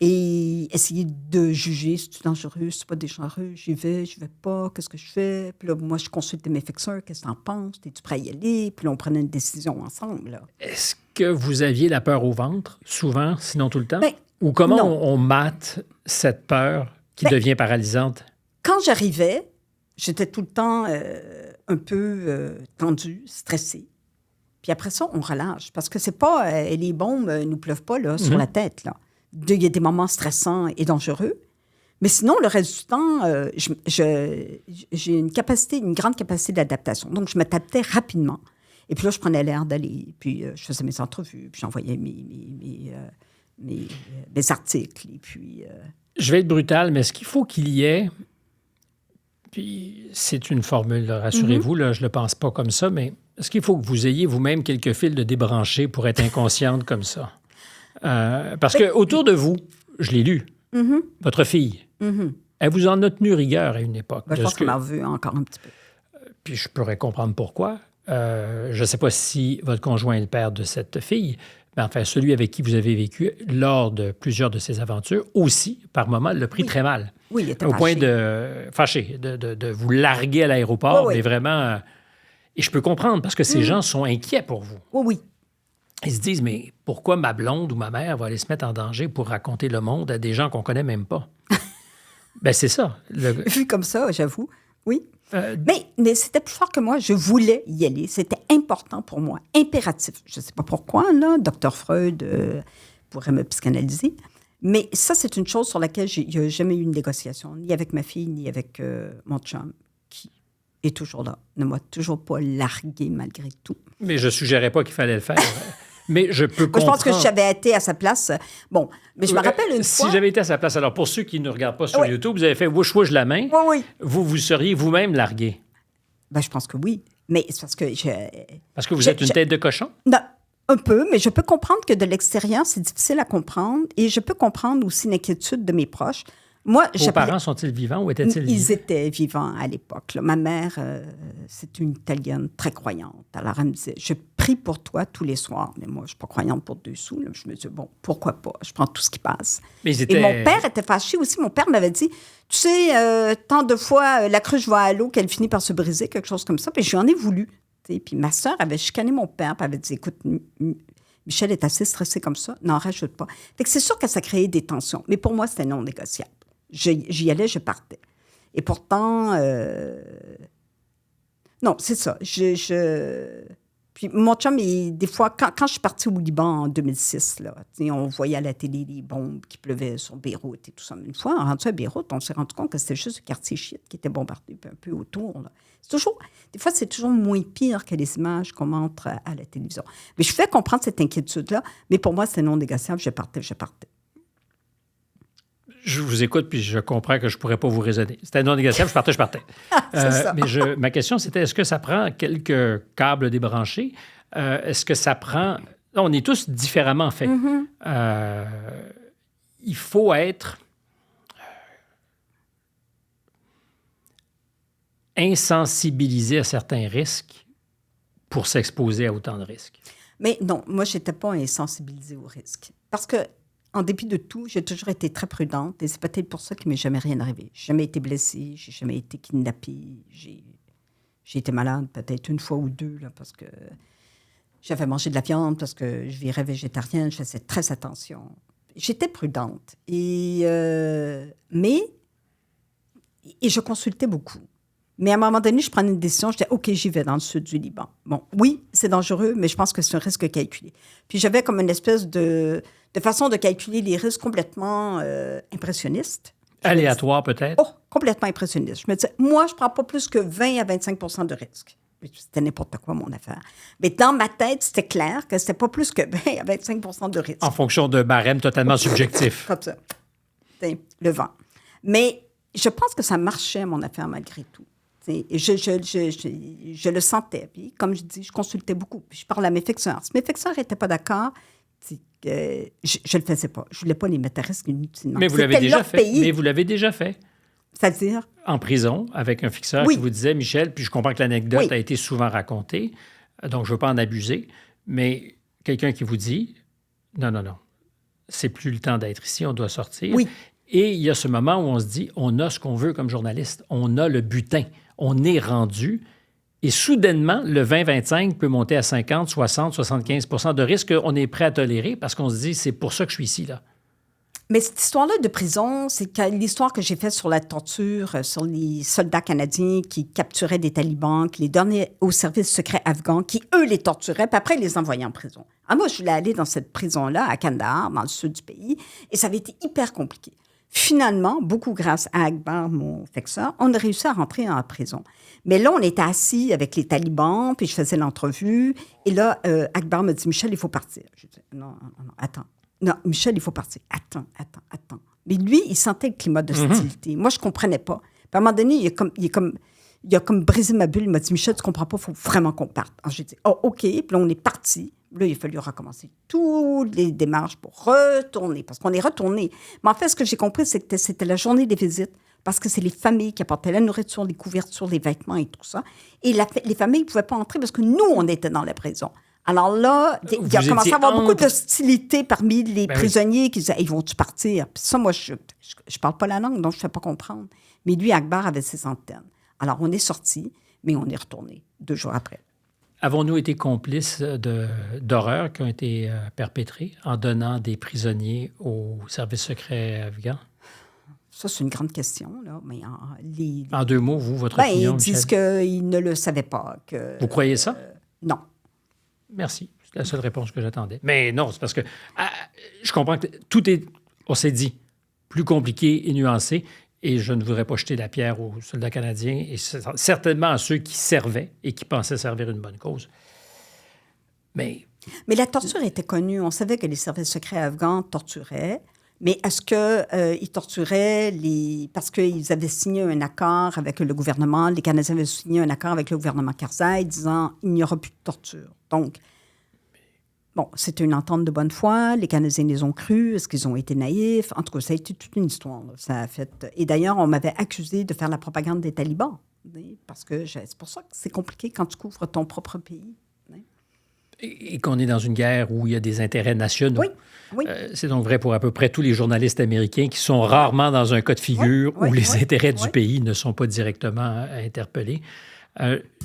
et essayer de juger si c'est dangereux, si c'est pas dangereux, j'y vais pas, qu'est-ce que je fais? Puis là, moi, je consulte mes fixeurs, qu'est-ce que t'en penses? Es-tu prêt à y aller? Puis là, on prenait une décision ensemble, là. Est-ce que vous aviez la peur au ventre, souvent, sinon tout le temps? Ben, ou comment on mate cette peur qui devient paralysante? Quand j'arrivais, j'étais tout le temps un peu tendue, stressée. Puis après ça, on relâche. Parce que c'est pas... les bombes nous pleuvent pas là, sur la tête, là. Il y a des moments stressants et dangereux. Mais sinon, le reste du temps, j'ai une grande capacité d'adaptation. Donc, je m'adaptais rapidement. Et puis là, je prenais l'air d'aller. Puis je faisais mes entrevues. Puis j'envoyais mes articles. Et puis... Je vais être brutal, mais est-ce qu'il faut qu'il y ait... Puis c'est une formule, là, rassurez-vous, là, je ne le pense pas comme ça, mais est-ce qu'il faut que vous ayez vous-même quelques fils de débranchés pour être inconsciente comme ça? Parce que autour de vous, je l'ai lu, votre fille, Elle vous en a tenu rigueur à une époque. Je pense qu'elle m'en veut encore un petit peu. Puis je pourrais comprendre pourquoi. Je ne sais pas si votre conjoint est le père de cette fille, mais enfin, celui avec qui vous avez vécu lors de plusieurs de ces aventures, aussi, par moments, l'a pris très mal. Oui, il était au fâché. point de vous larguer à l'aéroport, mais vraiment... et je peux comprendre, parce que ces gens sont inquiets pour vous. Oui. Ils se disent, mais pourquoi ma blonde ou ma mère va aller se mettre en danger pour raconter le monde à des gens qu'on ne connaît même pas? Ben c'est ça. Vu comme ça, j'avoue, oui. Mais c'était plus fort que moi. Je voulais y aller. C'était important pour moi, impératif. Je ne sais pas pourquoi, là. Dr. Freud pourrait me psychanalyser. Mais ça, c'est une chose sur laquelle il n'y a jamais eu une négociation, ni avec ma fille, ni avec mon chum, qui est toujours là, ne m'a toujours pas largué malgré tout. Mais je ne suggérais pas qu'il fallait le faire. Mais je peux comprendre. Je pense que si j'avais été à sa place... Bon, mais je me rappelle une fois... Si j'avais été à sa place, alors pour ceux qui ne regardent pas sur YouTube, vous avez fait wouch-wouch la main. Oui. Vous seriez vous-même largué. Ben, je pense que oui. Mais c'est parce que... Parce que vous êtes une tête de cochon? Non, un peu, mais je peux comprendre que de l'extérieur, c'est difficile à comprendre. Et je peux comprendre aussi l'inquiétude de mes proches. Moi, vos parents sont-ils vivants ou étaient-ils vivants? Ils étaient vivants à l'époque. Là. Ma mère, c'est une Italienne très croyante. Alors, elle me disait, je prie pour toi tous les soirs. Mais moi, je ne suis pas croyante pour 2 sous. Là. Je me dis, bon, pourquoi pas? Je prends tout ce qui passe. Mais ils étaient... Et mon père était fâché aussi. Mon père m'avait dit, tu sais, tant de fois, la cruche va à l'eau qu'elle finit par se briser, quelque chose comme ça. Puis j'en ai voulu. T'sais. Puis ma sœur avait chicané mon père. Puis elle avait dit, écoute, Michel est assez stressé comme ça. N'en rajoute pas. Fait que c'est sûr que ça créait des tensions. Mais pour moi, c'était non négociable. J'y allais, je partais. Et pourtant, non, c'est ça. Puis mon chum, des fois, quand je suis partie au Liban en 2006, là, on voyait à la télé les bombes qui pleuvaient sur Beyrouth et tout ça. Mais une fois, rendu à Beyrouth, on s'est rendu compte que c'était juste le quartier chiite qui était bombardé un peu autour. Là. Des fois, c'est toujours moins pire que les images qu'on montre à la télévision. Mais je fais comprendre cette inquiétude-là, mais pour moi, c'était non négociable. Je partais. Je vous écoute, puis je comprends que je ne pourrais pas vous raisonner. C'était non négociable, je partais. C'est ça. Mais ma question, c'était, est-ce que ça prend quelques câbles débranchés? Est-ce que ça prend... On est tous différemment faits. Il faut être insensibilisé à certains risques pour s'exposer à autant de risques. Mais non, moi, je n'étais pas insensibilisée aux risques. Parce que en dépit de tout, j'ai toujours été très prudente et c'est peut-être pour ça qu'il ne m'est jamais rien arrivé. Je n'ai jamais été blessée, je n'ai jamais été kidnappée. J'ai été malade peut-être 1 fois ou 2 là, parce que j'avais mangé de la viande, parce que je virais végétarienne, je faisais très attention. J'étais prudente. Mais je consultais beaucoup. Mais à un moment donné, je prenais une décision. Je disais, OK, j'y vais dans le sud du Liban. Bon, oui, c'est dangereux, mais je pense que c'est un risque calculé. Puis j'avais comme une espèce de façon de calculer les risques complètement impressionniste. Aléatoire, peut-être? Oh, complètement impressionniste. Je me disais, moi, je ne prends pas plus que 20 à 25 de risque. C'était n'importe quoi, mon affaire. Mais dans ma tête, c'était clair que c'était pas plus que 20 à 25 de risque. En fonction de barème totalement subjectif. Comme ça. Le vent. Mais je pense que ça marchait, mon affaire, malgré tout. Je le sentais. Puis, comme je dis, je consultais beaucoup. Puis je parlais à mes fixeurs. Si mes fixeurs n'étaient pas d'accord, je ne le faisais pas. Je ne voulais pas les mettre à risque inutilement. Mais vous l'avez déjà fait. Mais vous l'avez déjà fait. C'est-à-dire? En prison, avec un fixeur qui vous disait, Michel, puis je comprends que l'anecdote a été souvent racontée, donc je ne veux pas en abuser, mais quelqu'un qui vous dit, non, c'est plus le temps d'être ici, on doit sortir. Oui. Et il y a ce moment où on se dit, on a ce qu'on veut comme journaliste, on a le butin, on est rendu, et soudainement, le 20-25 peut monter à 50, 60, 75 % de risque qu'on est prêt à tolérer parce qu'on se dit, c'est pour ça que je suis ici, là. Mais cette histoire-là de prison, c'est l'histoire que j'ai faite sur la torture, sur les soldats canadiens qui capturaient des talibans, qui les donnaient au service secret afghan, qui, eux, les torturaient, puis après, les envoyaient en prison. Alors moi, je voulais aller dans cette prison-là, à Kandahar, dans le sud du pays, et ça avait été hyper compliqué. Finalement, beaucoup grâce à Akbar, mon fixeur, on a réussi à rentrer en prison. Mais là, on était assis avec les talibans, puis je faisais l'entrevue, et là, Akbar me dit « Michel, il faut partir. » Je dis « Non, attends. Non, Michel, il faut partir. Attends. » Mais lui, il sentait le climat d'hostilité. Moi, je ne comprenais pas. Puis à un moment donné, il a comme brisé ma bulle. Il m'a dit, Michel, tu ne comprends pas, il faut vraiment qu'on parte. Alors, j'ai dit, oh, OK. Puis là, on est parti. Là, il a fallu recommencer toutes les démarches pour retourner, parce qu'on est retourné. Mais en fait, ce que j'ai compris, c'est que c'était la journée des visites, parce que c'est les familles qui apportaient la nourriture, les couvertures, les vêtements et tout ça. Et les familles ne pouvaient pas entrer parce que nous, on était dans la prison. Alors là, il a commencé à avoir beaucoup d'hostilité parmi les prisonniers qui disaient « Ils vont-tu partir? » Puis ça, moi, je ne parle pas la langue, donc je ne fais pas comprendre. Mais lui, Akbar, avait ses antennes. Alors, on est sortis, mais on est retourné 2 jours après. Avons-nous été complices d'horreurs qui ont été perpétrées en donnant des prisonniers au service secret afghan? Ça, c'est une grande question, là. Mais en 2 mots, vous, votre opinion, ils disent qu'ils ne le savaient pas. Vous croyez ça? Non. Merci. C'est la seule réponse que j'attendais. Mais non, c'est parce que je comprends que tout est, on s'est dit, plus compliqué et nuancé. Et je ne voudrais pas jeter la pierre aux soldats canadiens et certainement à ceux qui servaient et qui pensaient servir une bonne cause. Mais la torture était connue. On savait que les services secrets afghans torturaient. Mais est-ce qu'ils torturaient parce qu'ils avaient signé un accord avec le gouvernement, les Canadiens avaient signé un accord avec le gouvernement Karzai disant « il n'y aura plus de torture ». Donc, bon, c'était une entente de bonne foi. Les Canadiens les ont crus. Est-ce qu'ils ont été naïfs? En tout cas, ça a été toute une histoire. Là. Ça a fait... Et d'ailleurs, on m'avait accusé de faire la propagande des talibans. Parce que c'est pour ça que c'est compliqué quand tu couvres ton propre pays. Et qu'on est dans une guerre où il y a des intérêts nationaux. Oui. C'est donc vrai pour à peu près tous les journalistes américains qui sont rarement dans un cas de figure où les intérêts du pays ne sont pas directement interpellés.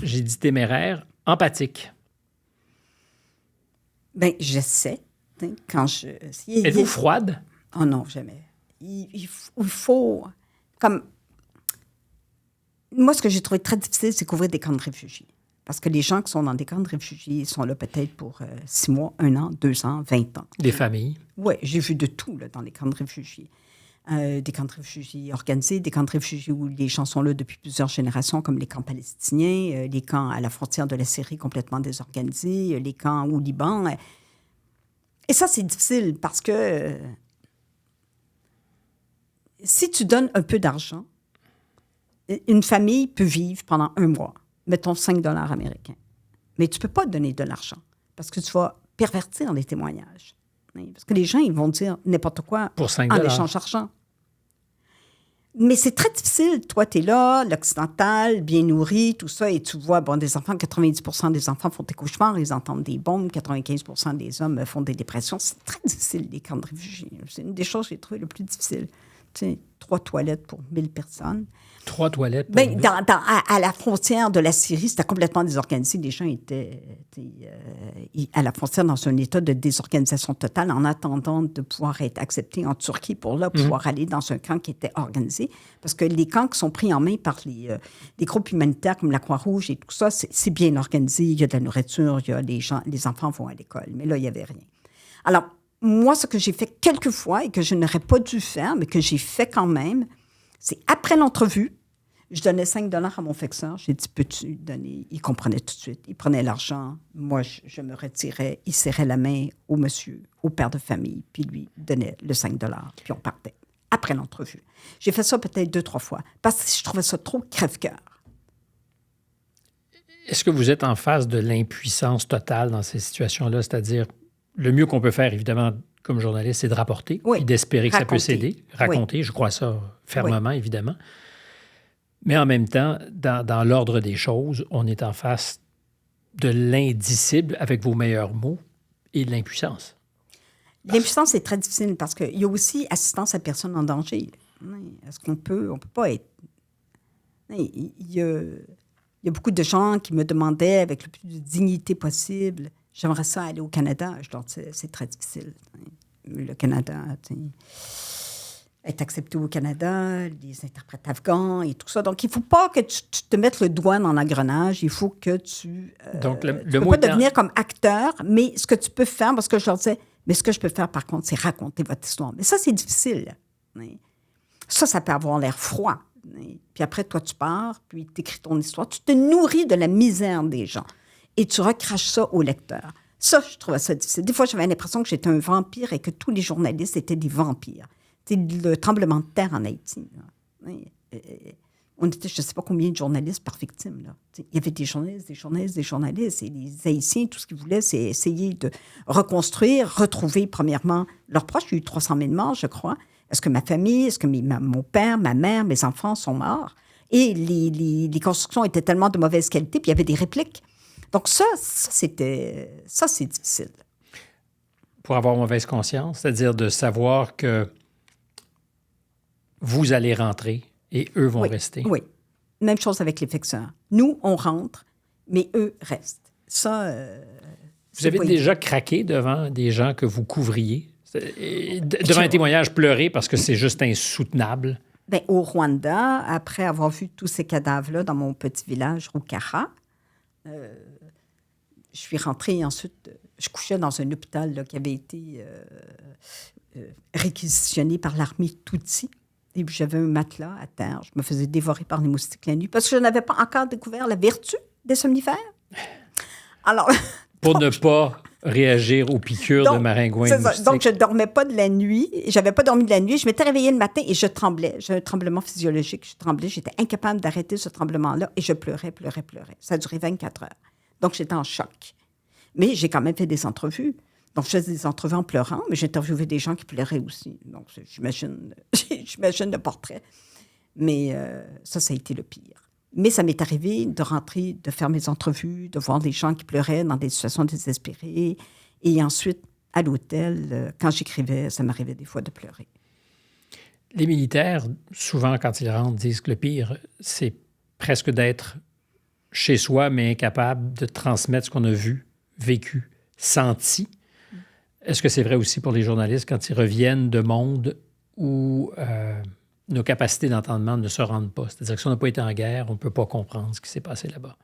J'ai dit téméraire, empathique. Bien, j'essaie. Êtes-vous froide? Oh non, jamais. Il faut... Comme... Moi, ce que j'ai trouvé très difficile, c'est couvrir des camps de réfugiés. Parce que les gens qui sont dans des camps de réfugiés sont là peut-être pour 6 mois, 1 an, 2 ans, 20 ans. Des familles? Oui, j'ai vu de tout là, dans les camps de réfugiés. Des camps de réfugiés organisés, des camps de réfugiés où les gens sont là depuis plusieurs générations, comme les camps palestiniens, les camps à la frontière de la Syrie complètement désorganisés, les camps au Liban. Et ça, c'est difficile parce que si tu donnes un peu d'argent, une famille peut vivre pendant 1 mois. Mettons 5 $ américains. Mais tu ne peux pas donner de l'argent parce que tu vas pervertir les témoignages. Parce que les gens, ils vont dire n'importe quoi pour 5 en échange d'argent. Mais c'est très difficile. Toi, tu es là, l'occidental, bien nourri, tout ça, et tu vois, bon, des enfants, 90% des enfants font des cauchemars, ils entendent des bombes, 95% des hommes font des dépressions. C'est très difficile, les camps de réfugiés. C'est une des choses que j'ai trouvées le plus difficile. Tu sais, 3 toilettes pour 1000 personnes. 3 toilettes pour 1000? À la frontière de la Syrie, c'était complètement désorganisé. Les gens étaient à la frontière dans un état de désorganisation totale en attendant de pouvoir être acceptés en Turquie pour là, pouvoir aller dans un camp qui était organisé. Parce que les camps qui sont pris en main par les groupes humanitaires comme la Croix-Rouge et tout ça, c'est bien organisé. Il y a de la nourriture, il y a les enfants vont à l'école. Mais là, il n'y avait rien. Alors, moi, ce que j'ai fait quelques fois et que je n'aurais pas dû faire, mais que j'ai fait quand même, c'est après l'entrevue, je donnais 5 $ à mon fixeur. J'ai dit, peux-tu donner? Il comprenait tout de suite. Il prenait l'argent. Moi, je me retirais. Il serrait la main au monsieur, au père de famille, puis lui donnait le 5 $. Puis on partait. Après l'entrevue. J'ai fait ça peut-être 2-3 fois parce que je trouvais ça trop crève-cœur. Est-ce que vous êtes en face de l'impuissance totale dans ces situations-là? C'est-à-dire, le mieux qu'on peut faire, évidemment, comme journaliste, c'est de rapporter et d'espérer que ça peut s'aider. Raconter, je crois ça fermement, évidemment. Mais en même temps, dans l'ordre des choses, on est en face de l'indicible, avec vos meilleurs mots, et de l'impuissance. L'impuissance est très difficile parce qu'il y a aussi assistance à personne en danger. Est-ce qu'on peut... On peut pas être... Il y a beaucoup de gens qui me demandaient, avec le plus de dignité possible, j'aimerais ça aller au Canada. Je leur disais, c'est très difficile. Le Canada... être accepté au Canada, les interprètes afghans et tout ça. Donc, il ne faut pas que tu te mettes le doigt dans l'engrenage. Il faut que tu... Donc, tu ne peux pas devenir comme acteur, mais ce que tu peux faire, parce que je leur disais, mais ce que je peux faire, par contre, c'est raconter votre histoire. Mais ça, c'est difficile. Ça peut avoir l'air froid. Puis après, toi, tu pars, puis tu écris ton histoire. Tu te nourris de la misère des gens et tu recraches ça au lecteur. Ça, je trouvais ça difficile. Des fois, j'avais l'impression que j'étais un vampire et que tous les journalistes étaient des vampires. C'est le tremblement de terre en Haïti. On était, je ne sais pas combien de journalistes par victime. Là. Il y avait des journalistes. Et les Haïtiens, tout ce qu'ils voulaient, c'est essayer de reconstruire, retrouver, premièrement, leurs proches. Il y a eu 300 000 morts, je crois. Est-ce que ma famille, mon père, ma mère, mes enfants sont morts? Et les constructions étaient tellement de mauvaise qualité, puis il y avait des répliques. Donc ça c'est difficile. Pour avoir mauvaise conscience, c'est-à-dire de savoir que vous allez rentrer et eux vont rester. Oui. Même chose avec les fixeurs. Nous, on rentre, mais eux restent. Ça, vous avez déjà craqué devant des gens que vous couvriez? Devant un témoignage pleuré parce que c'est juste insoutenable? Bien, au Rwanda, après avoir vu tous ces cadavres-là dans mon petit village, Rukara, je suis rentrée ensuite. Je couchais dans un hôpital là, qui avait été réquisitionné par l'armée Tutsi. Et puis, j'avais un matelas à terre. Je me faisais dévorer par les moustiques la nuit parce que je n'avais pas encore découvert la vertu des somnifères. Alors... Pour ne pas réagir aux piqûres de maringouins et de moustiques. Donc, je ne dormais pas de la nuit. Je n'avais pas dormi de la nuit. Je m'étais réveillée le matin et je tremblais. J'ai un tremblement physiologique. Je tremblais. J'étais incapable d'arrêter ce tremblement-là et je pleurais. Ça a duré 24 heures. Donc, j'étais en choc. Mais j'ai quand même fait des entrevues. Donc, je faisais des entrevues en pleurant, mais j'ai interviewé des gens qui pleuraient aussi. Donc, j'imagine le portrait. Mais ça a été le pire. Mais ça m'est arrivé de rentrer, de faire mes entrevues, de voir des gens qui pleuraient dans des situations désespérées. Et ensuite, à l'hôtel, quand j'écrivais, ça m'arrivait des fois de pleurer. Les militaires, souvent, quand ils rentrent, disent que le pire, c'est presque d'être chez soi, mais incapable de transmettre ce qu'on a vu, vécu, senti. Est-ce que c'est vrai aussi pour les journalistes quand ils reviennent de mondes où nos capacités d'entendement ne se rendent pas? C'est-à-dire que si on n'a pas été en guerre, on ne peut pas comprendre ce qui s'est passé là-bas.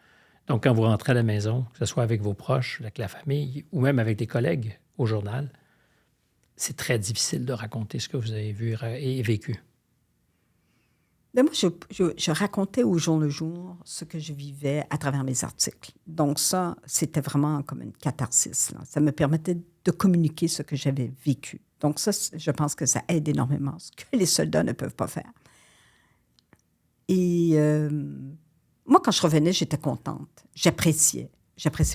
Donc, quand vous rentrez à la maison, que ce soit avec vos proches, avec la famille ou même avec des collègues au journal, c'est très difficile de raconter ce que vous avez vu et vécu. Mais moi, je racontais au jour le jour ce que je vivais à travers mes articles. Donc ça, c'était vraiment comme une catharsis. Là. Ça me permettait de communiquer ce que j'avais vécu. Donc ça, je pense que ça aide énormément, ce que les soldats ne peuvent pas faire. Et moi, quand je revenais, j'étais contente. J'appréciais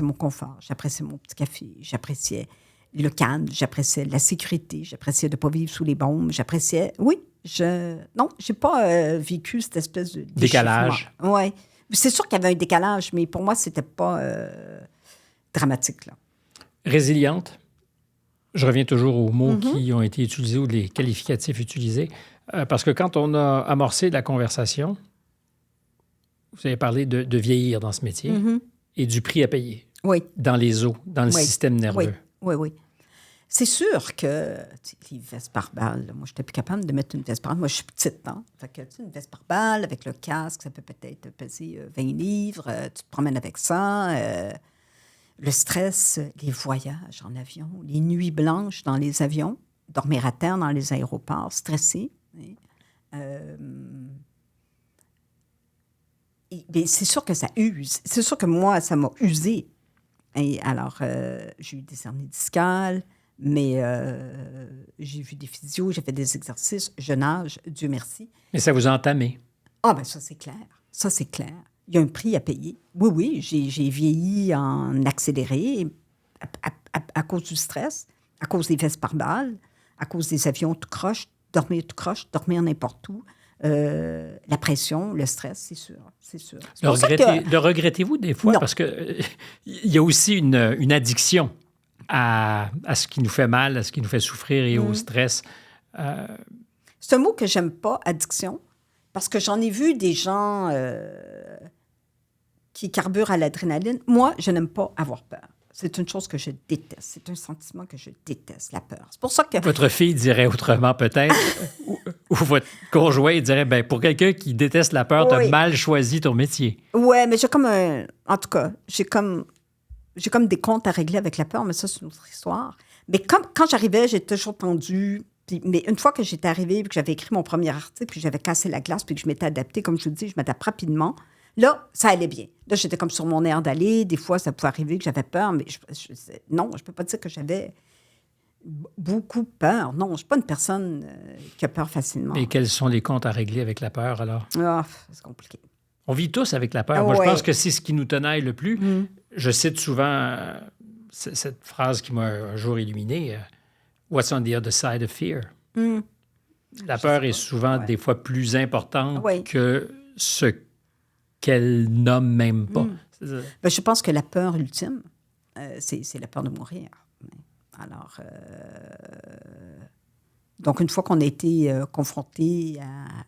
mon confort, j'appréciais mon petit café, j'appréciais le calme, j'appréciais la sécurité, j'appréciais de ne pas vivre sous les bombes, j'appréciais... Oui, non, je n'ai pas vécu cette espèce de... décalage. Oui. C'est sûr qu'il y avait un décalage, mais pour moi, ce n'était pas dramatique. Là. Résiliente. Je reviens toujours aux mots qui ont été utilisés ou les qualificatifs utilisés. Parce que quand on a amorcé la conversation, vous avez parlé de vieillir dans ce métier et du prix à payer. Oui. Dans les os, dans le système nerveux. Oui. C'est sûr que les vestes par balles, moi, je n'étais plus capable de mettre une veste par balle. Moi, je suis petite, hein? Fait que, une veste par balle avec le casque, ça peut peut-être peser 20 livres. Tu te promènes avec ça. Le stress, les voyages en avion, les nuits blanches dans les avions, dormir à terre dans les aéroports, stressé. C'est sûr que ça use. C'est sûr que moi, ça m'a usé. Et alors, j'ai eu des hernies discales, mais j'ai vu des physios, j'ai fait des exercices, je nage, Dieu merci. Mais ça vous a entamé? Ah, bien ça, c'est clair. Ça, c'est clair. Il y a un prix à payer. Oui, j'ai vieilli en accéléré à cause du stress, à cause des vestes par balles, à cause des avions tout croche, dormir n'importe où. La pression, le stress, c'est sûr. Le regrettez-vous des fois? Non. Parce qu'il y a aussi une addiction à ce qui nous fait mal, à ce qui nous fait souffrir et au stress. C'est un mot que j'aime pas, addiction, parce que j'en ai vu des gens qui carburent à l'adrénaline. Moi, je n'aime pas avoir peur. C'est une chose que je déteste. C'est un sentiment que je déteste, la peur. C'est pour ça que... Votre fille dirait autrement, peut-être, ou votre conjoint dirait, bien, pour quelqu'un qui déteste la peur, tu as mal choisi ton métier. Oui, mais j'ai comme en tout cas, j'ai comme des comptes à régler avec la peur, mais ça, c'est une autre histoire. Mais quand j'arrivais, j'étais toujours tendue. Mais une fois que j'étais arrivée, puis que j'avais écrit mon premier article, puis que j'avais cassé la glace, puis que je m'étais adaptée, comme je vous dis, je m'adapte rapidement. Là, ça allait bien. Là, j'étais comme sur mon air d'aller. Des fois, ça pouvait arriver que j'avais peur, mais non, je ne peux pas dire que j'avais Beaucoup peur. Non, je ne suis pas une personne qui a peur facilement. Et quels sont les comptes à régler avec la peur, alors? Ah, c'est compliqué. On vit tous avec la peur. Moi, je pense que c'est ce qui nous tenaille le plus. Je cite souvent cette phrase qui m'a un jour illuminé. What's on the other side of fear? La peur est souvent des fois plus importante que ce qu'elle nomme même pas. Ben, je pense que la peur ultime, c'est la peur de mourir. Alors, donc une fois qu'on a été confronté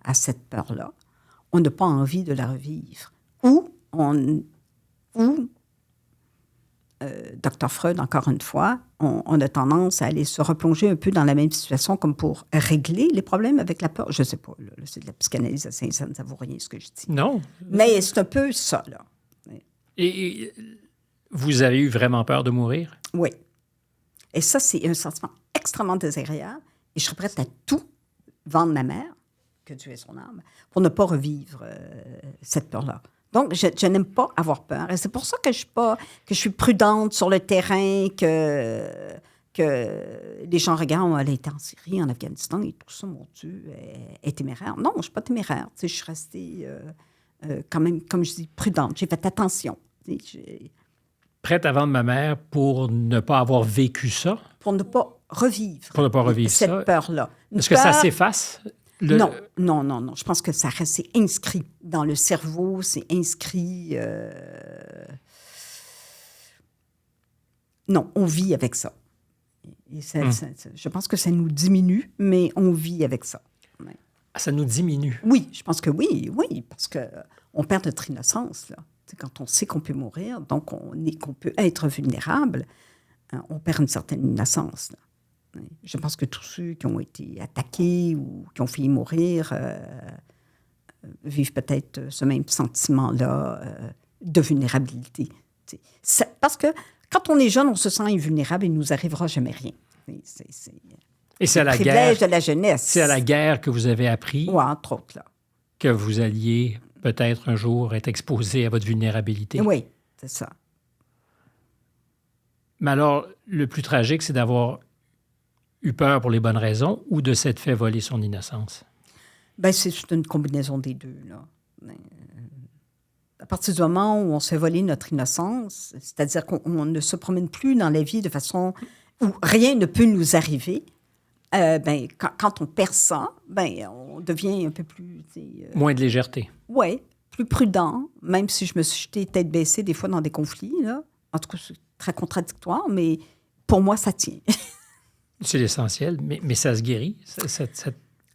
à cette peur-là, on n'a pas envie de la revivre. Ou Dr. Freud, encore une fois, on a tendance à aller se replonger un peu dans la même situation comme pour régler les problèmes avec la peur. Je ne sais pas, là, c'est de la psychanalyse à Saint-Saëns, ça ne vaut rien ce que je dis. Non. Mais c'est un peu ça, là. Et vous avez eu vraiment peur de mourir? Oui. Et ça, c'est un sentiment extrêmement désagréable. Et je serais prête à tout vendre ma mère, que Dieu ait son âme, pour ne pas revivre cette peur-là. Donc, je n'aime pas avoir peur. Et c'est pour ça que je suis prudente sur le terrain, que les gens regardent, elle a été en Syrie, en Afghanistan, et tout ça, mon Dieu, est téméraire. Non, je ne suis pas téméraire. Tu sais, je suis restée quand même, comme je dis, prudente. J'ai fait attention. Prête à vendre ma mère pour ne pas avoir vécu ça? Pour ne pas revivre. Pour ne pas revivre cette peur-là. Est-ce que ça s'efface? Non. Je pense que ça reste, c'est inscrit dans le cerveau, c'est inscrit... Non, on vit avec ça. Et je pense que ça nous diminue, mais on vit avec ça. Ouais. Ça nous diminue? Oui, je pense que oui, parce qu'on perd notre innocence, là. C'est quand on sait qu'on peut mourir, donc qu'on peut être vulnérable, on perd une certaine innocence, là. Je pense que tous ceux qui ont été attaqués ou qui ont failli mourir vivent peut-être ce même sentiment-là de vulnérabilité. Parce que quand on est jeune, on se sent invulnérable et il ne nous arrivera jamais rien. Et c'est à la privilège guerre, de la jeunesse. C'est à la guerre que vous avez appris entre autres, là. Que vous alliez peut-être un jour être exposé à votre vulnérabilité. Oui, c'est ça. Mais alors, le plus tragique, c'est d'avoir eu peur pour les bonnes raisons ou de s'être fait voler son innocence? Bien, c'est une combinaison des deux, là. À partir du moment où on se fait voler notre innocence, c'est-à-dire qu'on ne se promène plus dans la vie de façon où rien ne peut nous arriver, quand on perd ça, on devient un peu plus... moins de légèreté. Oui, plus prudent, même si je me suis jetée tête baissée des fois dans des conflits, là. En tout cas, c'est très contradictoire, mais pour moi, ça tient. C'est l'essentiel, mais ça se guérit?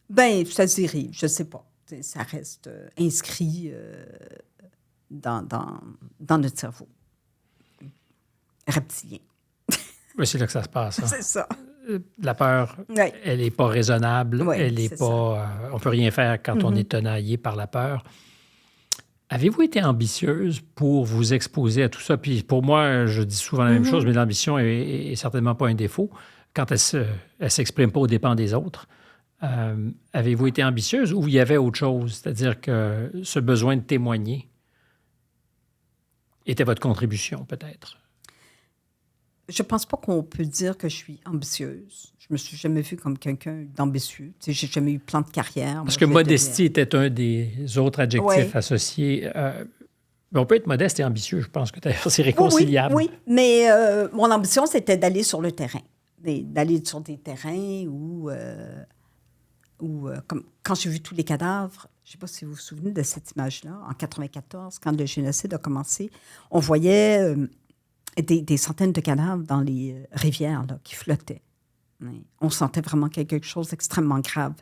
Bien, ça se guérit, je ne sais pas. Ça reste inscrit dans notre cerveau reptilien. Mais c'est là que ça se passe. Hein? C'est ça. La peur, elle n'est pas raisonnable. Elle n'est pas... on ne peut rien faire quand on est tenaillé par la peur. Avez-vous été ambitieuse pour vous exposer à tout ça? Puis pour moi, je dis souvent la même chose, mais l'ambition est certainement pas un défaut quand elle ne s'exprime pas aux dépens des autres. Avez-vous été ambitieuse ou il y avait autre chose? C'est-à-dire que ce besoin de témoigner était votre contribution, peut-être? Je ne pense pas qu'on peut dire que je suis ambitieuse. Je ne me suis jamais vue comme quelqu'un d'ambitieux. Tu sais, je n'ai jamais eu plan de carrière. Parce que modestie était un des autres adjectifs associés. Mais on peut être modeste et ambitieux. Je pense que c'est réconciliable. Oui, mais mon ambition, c'était d'aller sur le terrain. D'aller sur des terrains où comme quand j'ai vu tous les cadavres, je ne sais pas si vous vous souvenez de cette image-là, en 1994, quand le génocide a commencé, on voyait des centaines de cadavres dans les rivières là, qui flottaient. On sentait vraiment que quelque chose d'extrêmement grave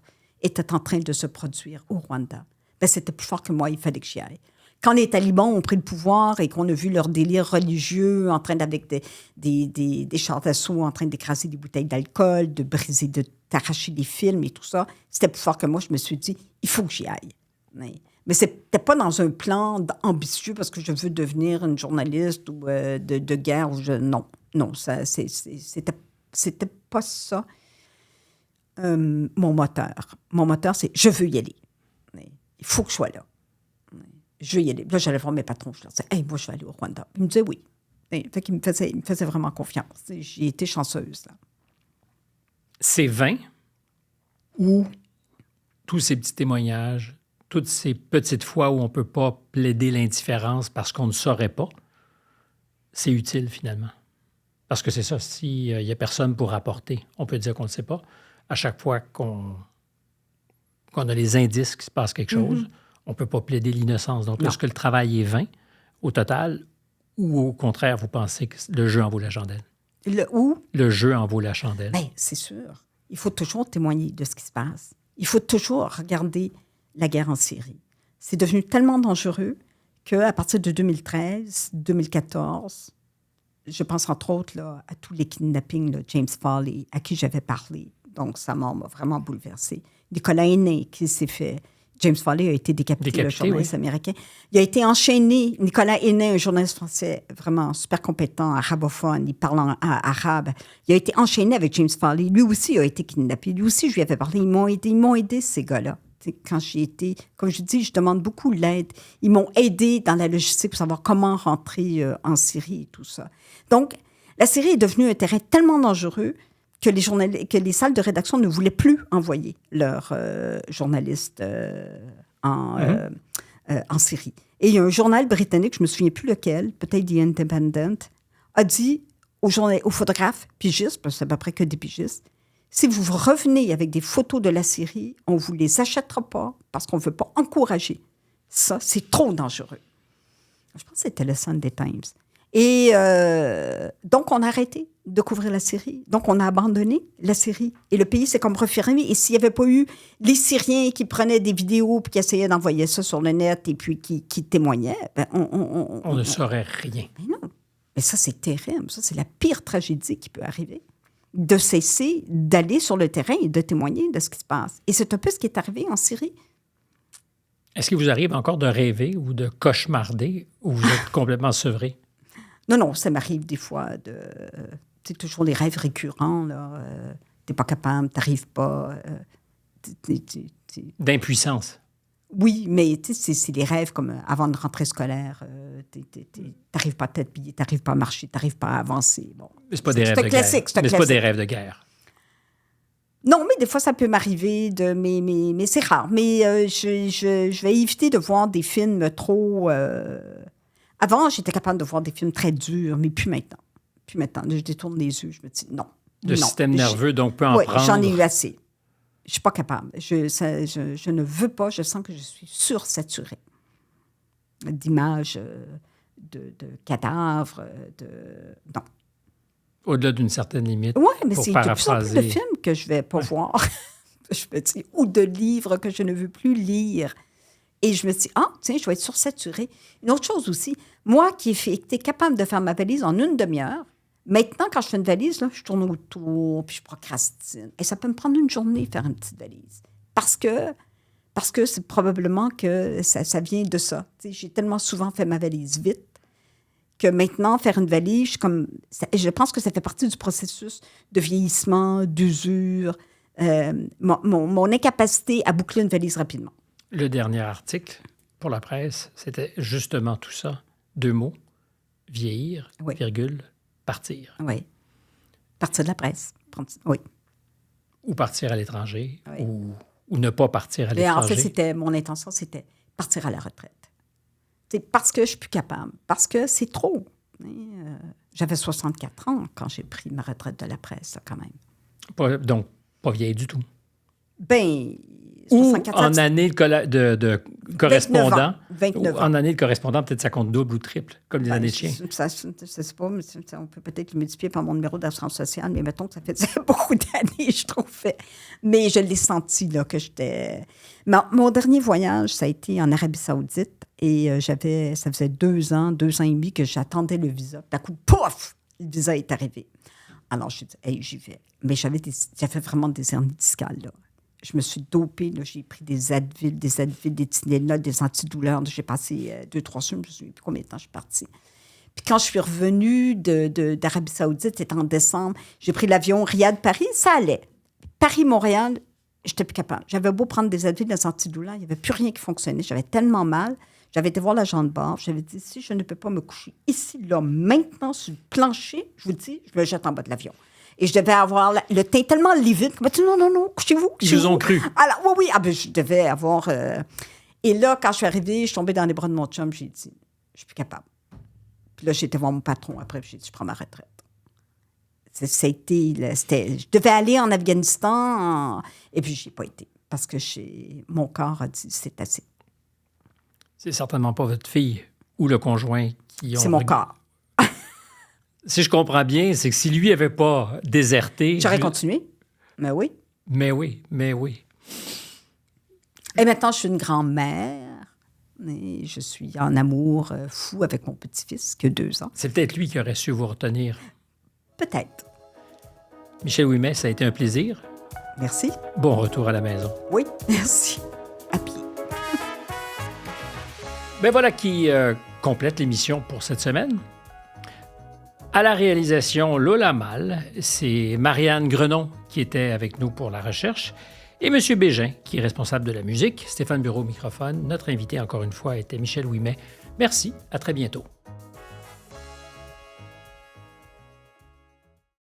était en train de se produire au Rwanda. C'était plus fort que moi, il fallait que j'y aille. Quand les talibans ont pris le pouvoir et qu'on a vu leur délire religieux en train avec des chars d'assaut en train d'écraser des bouteilles d'alcool, de briser, d'arracher des films et tout ça, c'était plus fort que moi. Je me suis dit, il faut que j'y aille. Mais c'était pas dans un plan ambitieux parce que je veux devenir une journaliste ou de guerre. Non, ça, c'était pas ça. Mon moteur, c'est je veux y aller. Il faut que je sois là. Je veux y aller. Là, j'allais voir mes patrons. Je leur disais, hey, moi, je vais aller au Rwanda. Ils me disaient oui. Fait qu'il me faisait vraiment confiance. J'ai été chanceuse, là. ces 20 ou tous ces petits témoignages, toutes ces petites fois où on ne peut pas plaider l'indifférence parce qu'on ne saurait pas, c'est utile finalement. Parce que c'est ça, s'il n'y a personne pour rapporter, on peut dire qu'on ne sait pas. À chaque fois qu'on a les indices qu'il se passe quelque chose, on ne peut pas plaider l'innocence. Donc, est-ce que le travail est vain au total ou au contraire, vous pensez que le jeu en vaut la chandelle? Le jeu en vaut la chandelle. Bien, c'est sûr. Il faut toujours témoigner de ce qui se passe. Il faut toujours regarder la guerre en Syrie. C'est devenu tellement dangereux qu'à partir de 2013, 2014, je pense entre autres là, à tous les kidnappings de James Foley, à qui j'avais parlé. Donc, ça m'a vraiment bouleversée. Nicolas Hénin, qui s'est fait... James Foley a été décapité, le journaliste américain. Il a été enchaîné. Nicolas Hénin, un journaliste français vraiment super compétent, arabophone, il parle en arabe. Il a été enchaîné avec James Foley. Lui aussi a été kidnappé. Lui aussi, je lui avais parlé. Ils m'ont aidé, ces gars-là. Quand j'ai été... Comme je dis, je demande beaucoup l'aide. Ils m'ont aidé dans la logistique pour savoir comment rentrer en Syrie et tout ça. Donc, la Syrie est devenue un terrain tellement dangereux que les salles de rédaction ne voulaient plus envoyer leurs journalistes en Syrie. Et il y a un journal britannique, je ne me souviens plus lequel, peut-être The Independent, a dit aux photographes pigistes, parce que c'est à peu près que des pigistes, si vous revenez avec des photos de la Syrie, on ne vous les achètera pas parce qu'on ne veut pas encourager. Ça, c'est trop dangereux. Je pense que c'était le Sunday Times. Et donc, on a arrêté de couvrir la Syrie. Donc, on a abandonné la Syrie. Et le pays s'est comme refermé. Et s'il n'y avait pas eu les Syriens qui prenaient des vidéos puis qui essayaient d'envoyer ça sur le net et puis qui témoignaient, ben on ne saurait rien. Mais non. Mais ça, c'est terrible. Ça, c'est la pire tragédie qui peut arriver. De cesser d'aller sur le terrain et de témoigner de ce qui se passe. Et c'est un peu ce qui est arrivé en Syrie. Est-ce qu'il vous arrive encore de rêver ou de cauchemarder ou vous êtes complètement sevré? Non, ça m'arrive des fois c'est toujours les rêves récurrents, là. T'es pas capable, t'arrives pas. D'impuissance. Oui, mais c'est des rêves comme avant de rentrée scolaire. T'arrives pas à t'habiller, t'arrives pas à marcher, t'arrives pas à avancer. Bon. Mais c'est pas des rêves de guerre. Mais c'est pas des rêves de guerre. Non, mais des fois, ça peut m'arriver, mais c'est rare. Mais je vais éviter de voir des films trop... Avant, j'étais capable de voir des films très durs, mais plus maintenant. Plus maintenant. Je détourne les yeux, je me dis non. Le système nerveux, donc, peut en prendre. Oui, j'en ai eu assez. Je suis pas capable. Je ne veux pas. Je sens que je suis sursaturée d'images, de cadavres, non. Au-delà d'une certaine limite. Oui, mais c'est de plus en plus de films que je ne vais pas voir. Je me dis, ou de livres que je ne veux plus lire. Et je me dis, tiens, je vais être sursaturée. Une autre chose aussi, moi qui ai été capable de faire ma valise en une demi-heure, maintenant, quand je fais une valise, là, je tourne autour, puis je procrastine. Et ça peut me prendre une journée faire une petite valise. Parce que c'est probablement que ça vient de ça. T'sais, j'ai tellement souvent fait ma valise vite que maintenant, faire une valise, je pense que ça fait partie du processus de vieillissement, d'usure, mon incapacité à boucler une valise rapidement. Le dernier article pour la presse, c'était justement tout ça. 2 mots, vieillir, virgule, partir. Oui. Partir de la presse. Oui. Ou partir à l'étranger, ou ne pas partir à l'étranger. En fait, mon intention, c'était partir à la retraite. C'est parce que je suis plus capable, parce que c'est trop. J'avais 64 ans quand j'ai pris ma retraite de la presse, quand même. Donc, pas vieille du tout. Bien, ou en année de correspondant. 29 ans. En année de correspondant, peut-être ça compte double ou triple, comme les années de chien. Je ne sais pas, mais on peut peut-être le multiplier par mon numéro d'assurance sociale, mais mettons que ça fait beaucoup d'années, je trouve. Mais je l'ai senti, là, que j'étais... Mon dernier voyage, ça a été en Arabie Saoudite, et ça faisait 2 ans et demi que j'attendais le visa. D'un coup, pouf! Le visa est arrivé. Alors, j'ai dit, hey, j'y vais. Mais j'avais vraiment des hernies discales, là. Je me suis dopée, là, j'ai pris des Advil, des Tylenol, des antidouleurs. J'ai passé 2-3 semaines, je ne sais plus combien de temps je suis partie. Puis quand je suis revenue d'Arabie Saoudite, c'était en décembre, j'ai pris l'avion Riyad-Paris, ça allait. Paris-Montréal, je n'étais plus capable. J'avais beau prendre des Advil, des antidouleurs, il n'y avait plus rien qui fonctionnait. J'avais tellement mal. J'avais été voir l'agent de bord. J'avais dit, si je ne peux pas me coucher ici, là, maintenant, sur le plancher, je vous dis, je me jette en bas de l'avion. Et je devais avoir le teint tellement livide qu'il m'a dit non, couchez-vous. Ils vous ont cru. Alors, oui. Je devais avoir. Et là, quand je suis arrivée, je suis tombée dans les bras de mon chum, j'ai dit, je suis plus capable. Puis là, j'ai été voir mon patron après, puis j'ai dit, je prends ma retraite. Je devais aller en Afghanistan, et puis je n'y ai pas été, parce que mon corps a dit, c'est assez. C'est certainement pas votre fille ou le conjoint qui ont... C'est mon corps. Si je comprends bien, c'est que si lui n'avait pas déserté... J'aurais continué, mais oui. Mais oui. Et maintenant, je suis une grand-mère, et je suis en amour fou avec mon petit-fils, qui a 2 ans. C'est peut-être lui qui aurait su vous retenir. Peut-être. Michel Ouimet, ça a été un plaisir. Merci. Bon retour à la maison. Oui, merci. À pied. Ben voilà qui complète l'émission pour cette semaine. À la réalisation, Lola Mal, c'est Marianne Grenon qui était avec nous pour la recherche et M. Bégin qui est responsable de la musique. Stéphane Bureau au microphone. Notre invité, encore une fois, était Michel Ouimet. Merci, à très bientôt.